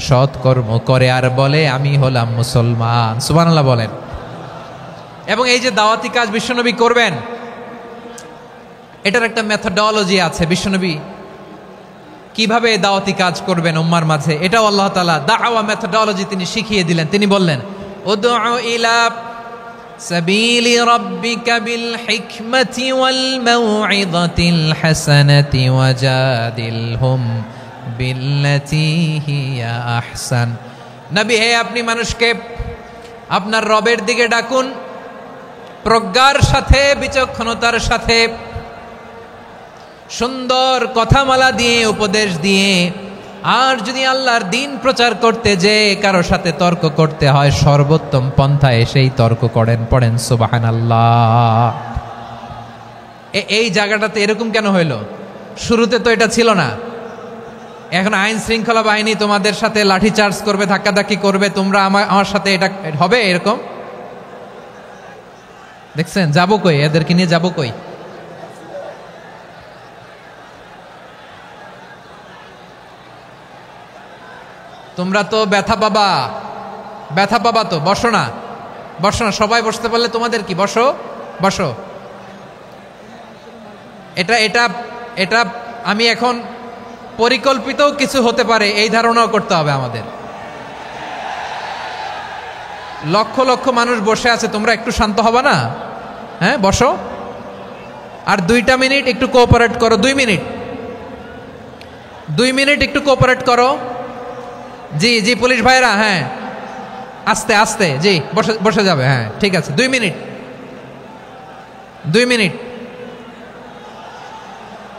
[SPEAKER 1] সৎকর্ম করে আর বলে আমি হলাম মুসলমান। সুবহানাল্লাহ বলেন। এবং এই যে দাওয়াতি কাজ বিশ্বনবী করবেন, এটার একটা মেথডোলজি আছে। বিশ্বনবী কিভাবে দাওয়াতি কাজ করবেন উম্মার মাঝে, এটাও আল্লাহ তাআলা দাওয়া মেথডোলজি তিনি শিখিয়ে দিলেন। তিনি বললেন, উদউ ইলা সাবিলি রাব্বিকা বিল হিকমাতি ওয়াল মাউইযাতিল হাসানাতি ওয়াজাদিলহুম বিল্লাতী হিয়া আহসান। নবী হে, আপনি মানুষকে আপনার রবের দিকে ডাকুন প্রজ্ঞার সাথে, বিচক্ষণতার সাথে, সুন্দর কথামালা দিয়ে, উপদেশ দিয়ে। আর যদি আল্লাহর দিন প্রচার করতে যে কারো সাথে তর্ক করতে হয়, সর্বোত্তম পন্থায় সেই তর্ক করেন। পড়েন সুবহানাল্লাহ। এই জায়গাটাতে এরকম কেন হইল? শুরুতে তো এটা ছিল না। এখন আইন শৃঙ্খলা বাহিনী তোমাদের সাথে লাঠি চার্জ করবে, ধাক্কাধাক্কি করবে, তোমরা আমার সাথে এটা হবে এরকম? দেখছেন যাবো কই? এদেরকে নিয়ে যাবো কই? তোমরা তো ব্যথা পাবা, ব্যথা পাবা তো। বসো না, বসো না, সবাই বসতে পারলে তোমাদের কি? বসো, বসো। এটা এটা এটা আমি এখন পরিকল্পিত কিছু হতে পারে এই ধারণাও করতে হবে আমাদের। লক্ষ লক্ষ মানুষ বসে আছে, তোমরা একটু শান্ত হবা না? হ্যাঁ, বসো। আর 2টা মিনিট একটু কোঅপারেট করো। 2 মিনিট, 2 মিনিট একটু কোঅপারেট করো। জি জি পুলিশ ভাইরা, হ্যাঁ আস্তে আস্তে, জি বসে বসে যাবে। হ্যাঁ ঠিক আছে, 2 মিনিট, 2 মিনিট।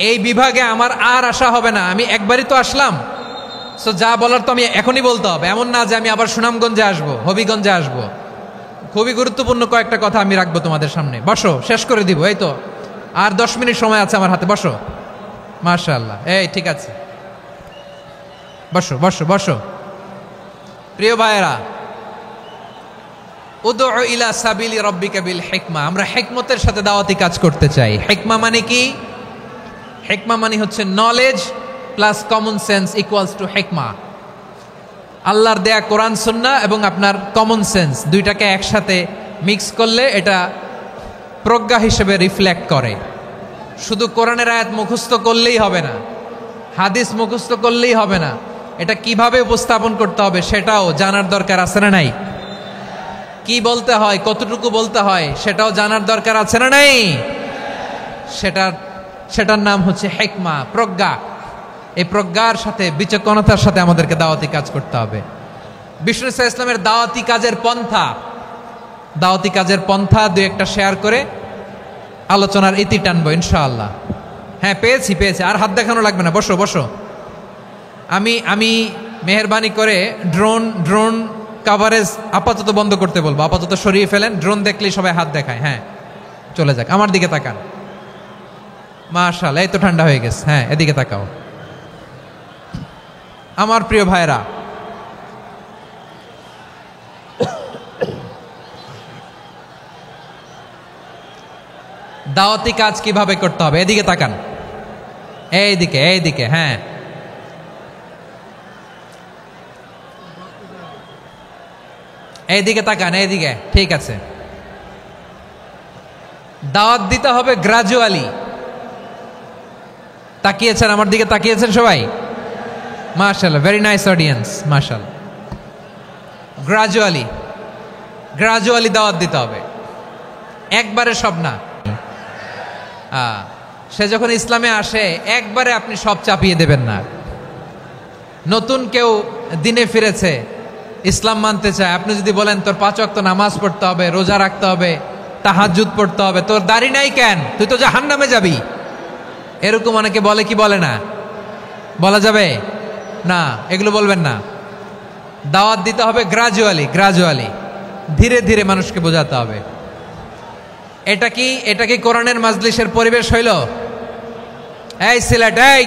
[SPEAKER 1] এই বিভাগে আমার আর আসা হবে না, আমি একবারই তো আসলাম। সো যা বলার তো আমি এখনই বলতে হবে, এমন না যে আমি আবার সুনামগঞ্জে আসবো, হবিগঞ্জে আসবো। খুবই গুরুত্বপূর্ণ কয়েকটা কথা আমি রাখবো তোমাদের সামনে। বসো, শেষ করে দিব। এই তো আর 10 মিনিট সময় আছে আমার হাতে। বসো, মাশাআল্লাহ। এই ঠিক আছে, বসো বসো বসো। প্রিয় ভাইয়েরা, উদউ ইলা সাবিলি রাব্বিকা বিল হিকমা, আমরা হিকমতের সাথে দাওয়াতি কাজ করতে চাই। হিকমা মানে কি? হিকমা মানে হচ্ছে knowledge plus common sense equals to হিকমা। আল্লাহর দেয়া কোরআন সুন্নাহ এবং আপনার কমন সেন্স, দুইটাকে একসাথে মিক্স করলে এটা প্রজ্ঞা হিসেবে রিফ্লেক্ট করে। শুধু কোরআনের আয়াত মুখস্থ করলেই হবে না, হাদিস মুখস্থ করলেই হবে না, এটা কিভাবে উপস্থাপন করতে হবে সেটাও জানার দরকার আছে না নাই? কি বলতে হয়, কতটুকু বলতে হয় সেটাও জানার দরকার আছে না নাই? সেটার নাম হচ্ছে হিকমা, প্রজ্ঞা। এই প্রজ্ঞার সাথে, বিচক্ষণতার সাথে আমাদেরকে দাওয়াতি কাজ করতে হবে। বিষ্ণু ইসা ইসলামের দাওয়াতি কাজের পন্থা 2-1টা শেয়ার করে আলোচনার ইতি টানবো ইনশাআল্লাহ। হ্যাঁ পেয়েছি, আর হাত দেখানো লাগবে না। বসো বসো। আমি মেহেরবানি করে ড্রোন কাভারেজ আপাতত বন্ধ করতে বলবো, আপাতত সরিয়ে ফেলেন। ড্রোন দেখলেই সবাই হাত দেখায়। হ্যাঁ চলে যাক, আমার দিকে তাকান। মাশাআল্লাহ, এই তো ঠান্ডা হয়ে গেছে। হ্যাঁ এদিকে তাকাও। আমার প্রিয় ভাইরা, দাওয়াতি কাজ কিভাবে করতে হবে এদিকে তাকান। এইদিকে, হ্যাঁ এইদিকে তাকান, এইদিকে। ঠিক আছে, দাওয়াত দিতে হবে গ্রাজুয়ালি। তাকিয়েছেন আমার দিকে, তাকিয়েছেন সবাই? মাশাআল্লাহ, ভেরি নাইস অডিয়েন্স, মাশাআল্লাহ। গ্রাজুয়ালি দাওয়াত দিতে হবে, একবারে সব না। সে যখন ইসলামে আসে একবারে আপনি সব চাপিয়ে দেবেন না। নতুন কেউ দিনে ফিরেছে, ইসলাম মানতে চায়, আপনি যদি বলেন তোর 5 ওয়াক্ত নামাজ পড়তে হবে, রোজা রাখতে হবে, তাহাজ্জুদ পড়তে হবে, তোর দাড়ি নাই কেন, তুই তো জাহান্নামে যাবি, এরকম অনেকে বলে কি বলে না? বলা যাবে না, এগুলো বলবেন না। দাওয়াত দিতে হবে গ্রাজুয়ালি, ধীরে ধীরে মানুষকে বোঝাতে হবে। এটা কি কোরআনের মাজলিসের পরিবেশ হইল? এই সিলেট, এই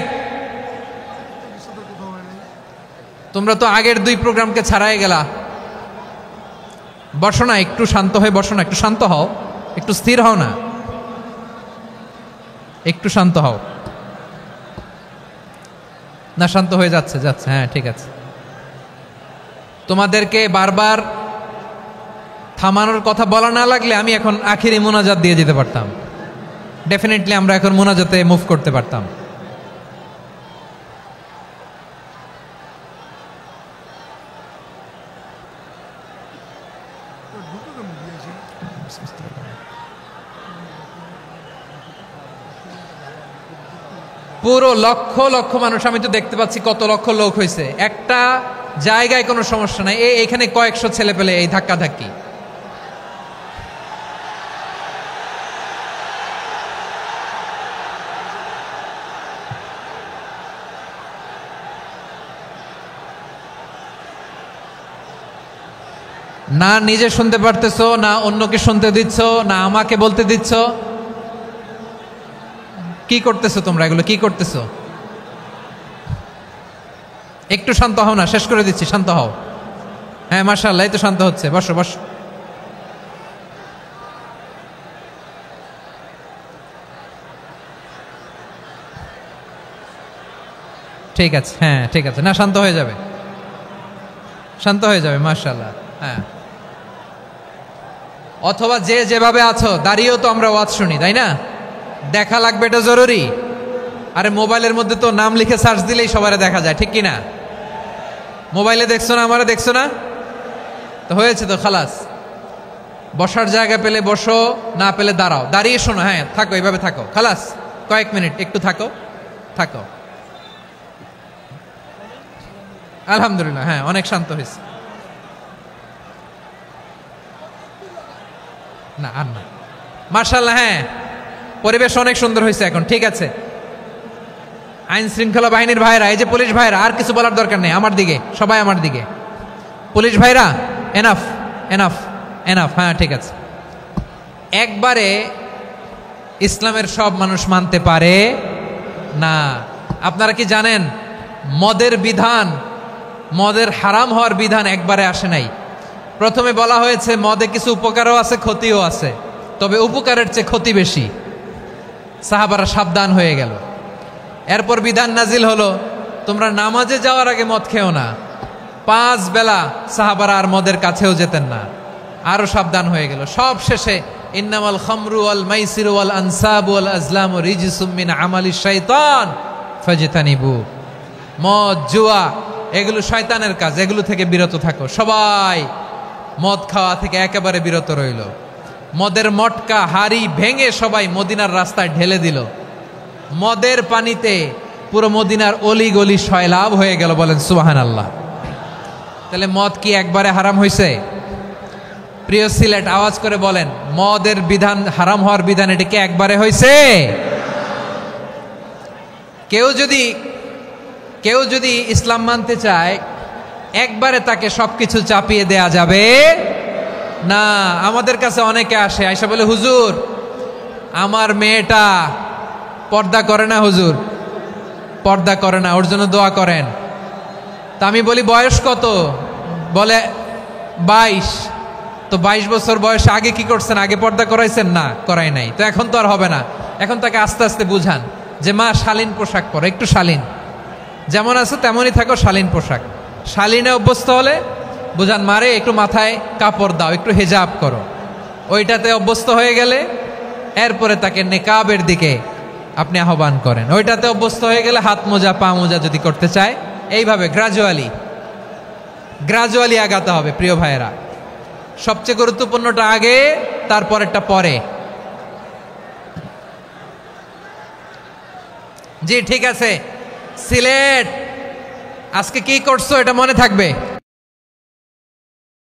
[SPEAKER 1] তোমরা তো আগের 2 প্রোগ্রামকে ছাড়াই গেলা। বসো না, একটু শান্ত হয়ে বসো না, একটু শান্ত হও, একটু স্থির হও না, একটু শান্ত হও না। শান্ত হয়ে যাচ্ছে, হ্যাঁ ঠিক আছে। তোমাদেরকে বারবার থামানোর কথা বলা না লাগলে আমি এখন আখিরি মোনাজাত দিয়ে যেতে পারতাম। ডেফিনেটলি আমরা এখন মোনাজাতে মুভ করতে পারতাম। পুরো লক্ষ লক্ষ মানুষ, আমি তো দেখতে পাচ্ছি কত লক্ষ লোক হয়েছে। একটা জায়গায় কোনো সমস্যা নাই, এখানে কয়েকশো ছেলে পেলে এই ধাক্কা ধাক্কি। না নিজে শুনতে পারতেছো, না অন্যকে শুনতে দিচ্ছ, না আমাকে বলতে দিচ্ছ। কি করতেছো তোমরা? এগুলো কি করতেছো? একটু শান্ত হও না, শেষ করে দিচ্ছি, শান্ত হও। হ্যাঁ মাশাআল্লাহ, এই তো শান্ত হচ্ছে। বসো বসো। ঠিক আছে, হ্যাঁ ঠিক আছে, না শান্ত হয়ে যাবে, শান্ত হয়ে যাবে মাশাআল্লাহ। হ্যাঁ, অথবা যে যেভাবে আছো দাঁড়িয়েও তো আমরা ওয়াজ শুনি, তাই না? দেখা লাগবে, এটা জরুরি। আরে মোবাইলের মধ্যে তো নাম লিখে সার্চ দিলেই সবারে দেখা যায়, ঠিক কি না? মোবাইলে দেখছো না, আমারে দেখছো না, তো হয়েছে তো, খালাস। বসার জায়গা পেলে বসো, না পেলে দাঁড়াও, দাঁড়িয়ে শোনো। হ্যাঁ থাকো, এইভাবে থাকো, খালাস। কয়েক মিনিট একটু থাকো। আলহামদুলিল্লাহ, হ্যাঁ অনেক শান্ত হয়েছে। না আর না, মাশাআল্লাহ, হ্যাঁ পরিবেশ অনেক সুন্দর হয়েছে এখন, ঠিক আছে। আইন শৃঙ্খলা বাহিনীর ভাইরা, এই যে পুলিশ ভাইরা, আর কিছু বলার দরকার নেই, আমার দিকে সবাই, আমার দিকে। পুলিশ ভাইরা এনাফ এনাফ এনাফ, হ্যাঁ ঠিক আছে। একবারে ইসলামের সব মানুষ মানতে পারে না। আপনারা কি জানেন মদের বিধান, মদের হারাম হওয়ার বিধান একবারে আসে নাই। প্রথমে বলা হয়েছে মদে কিছু উপকারও আছে, ক্ষতিও আছে, তবে উপকারের চেয়ে ক্ষতি বেশি। সাহাবারা সাবধান হয়ে গেল। এরপর বিধান নাজিল হলো, তোমরা নামাজে যাওয়ার আগে মদ খেও না। 5 বেলা সাহাবারা আর মদের কাছেও যেতেন না, আরো সাবধান হয়ে গেল। সব শেষে ইন্নামাল খামরু ওয়াল মাইসিরু ওয়াল আনসাবু ওয়াল আজলামু রিজসুম মিন আমালিশ শাইতান ফাজতানিবু। মদ, জুয়া এগুলো শয়তানের কাজ, এগুলো থেকে বিরত থাকো। সবাই মদ খাওয়া থেকে একেবারে বিরত রইল। মদের মটকা হাড়ি ভেঙে সবাই মদিনার রাস্তায় ঢেলে দিল। মদের পানিতে পুরো মদিনার অলি গলি সয়লাভ হয়ে গেল। বলেন সুবহানাল্লাহ। তাহলে মদ কি একবারে হারাম হয়েছে? প্রিয় সিলেট, আওয়াজ করে বলেন, মদের বিধান, হারাম হওয়ার বিধান এটা কি একবারে হয়েছে? কেউ যদি ইসলাম মানতে চায়, একবারে তাকে সবকিছু চাপিয়ে দেয়া যাবে না। আমাদের কাছে অনেকে আসে, আয়সা বলে, হুজুর আমার মেয়েটা পর্দা করে না, হুজুর পর্দা করে না, ওর জন্য দোয়া করেন। তা আমি বলি বয়স কত? বলে 22। তো 22 বছর বয়সে আগে কি করছেন? আগে পর্দা করাইছেন? না, করাই নাই। তো এখন তো আর হবে না। এখন তাকে আস্তে আস্তে বুঝান যে মা শালীন পোশাক পরো, একটু শালীন, যেমন আছে তেমনই থাকো, শালীন পোশাক। শালীনে অভ্যস্ত হলে বুঝান, মারে একটু মাথায় কাপড় দাও, একটু হেজাব করো। ওইটাতে অভ্যস্ত হয়ে গেলে এরপরে তাকে নেকাবের দিকে আপনি আহ্বান করেন। ওইটাতে অভ্যস্ত হয়ে গেলে হাত মোজা, পা মোজা যদি করতে চায়, এইভাবে গ্রাজুয়ালি আগাতে হবে। প্রিয় ভাইয়েরা, সবচেয়ে গুরুত্বপূর্ণটা আগে, তারপরেরটা পরে। জি ঠিক আছে। সিলেট আজকে কি করছো এটা মনে থাকবে।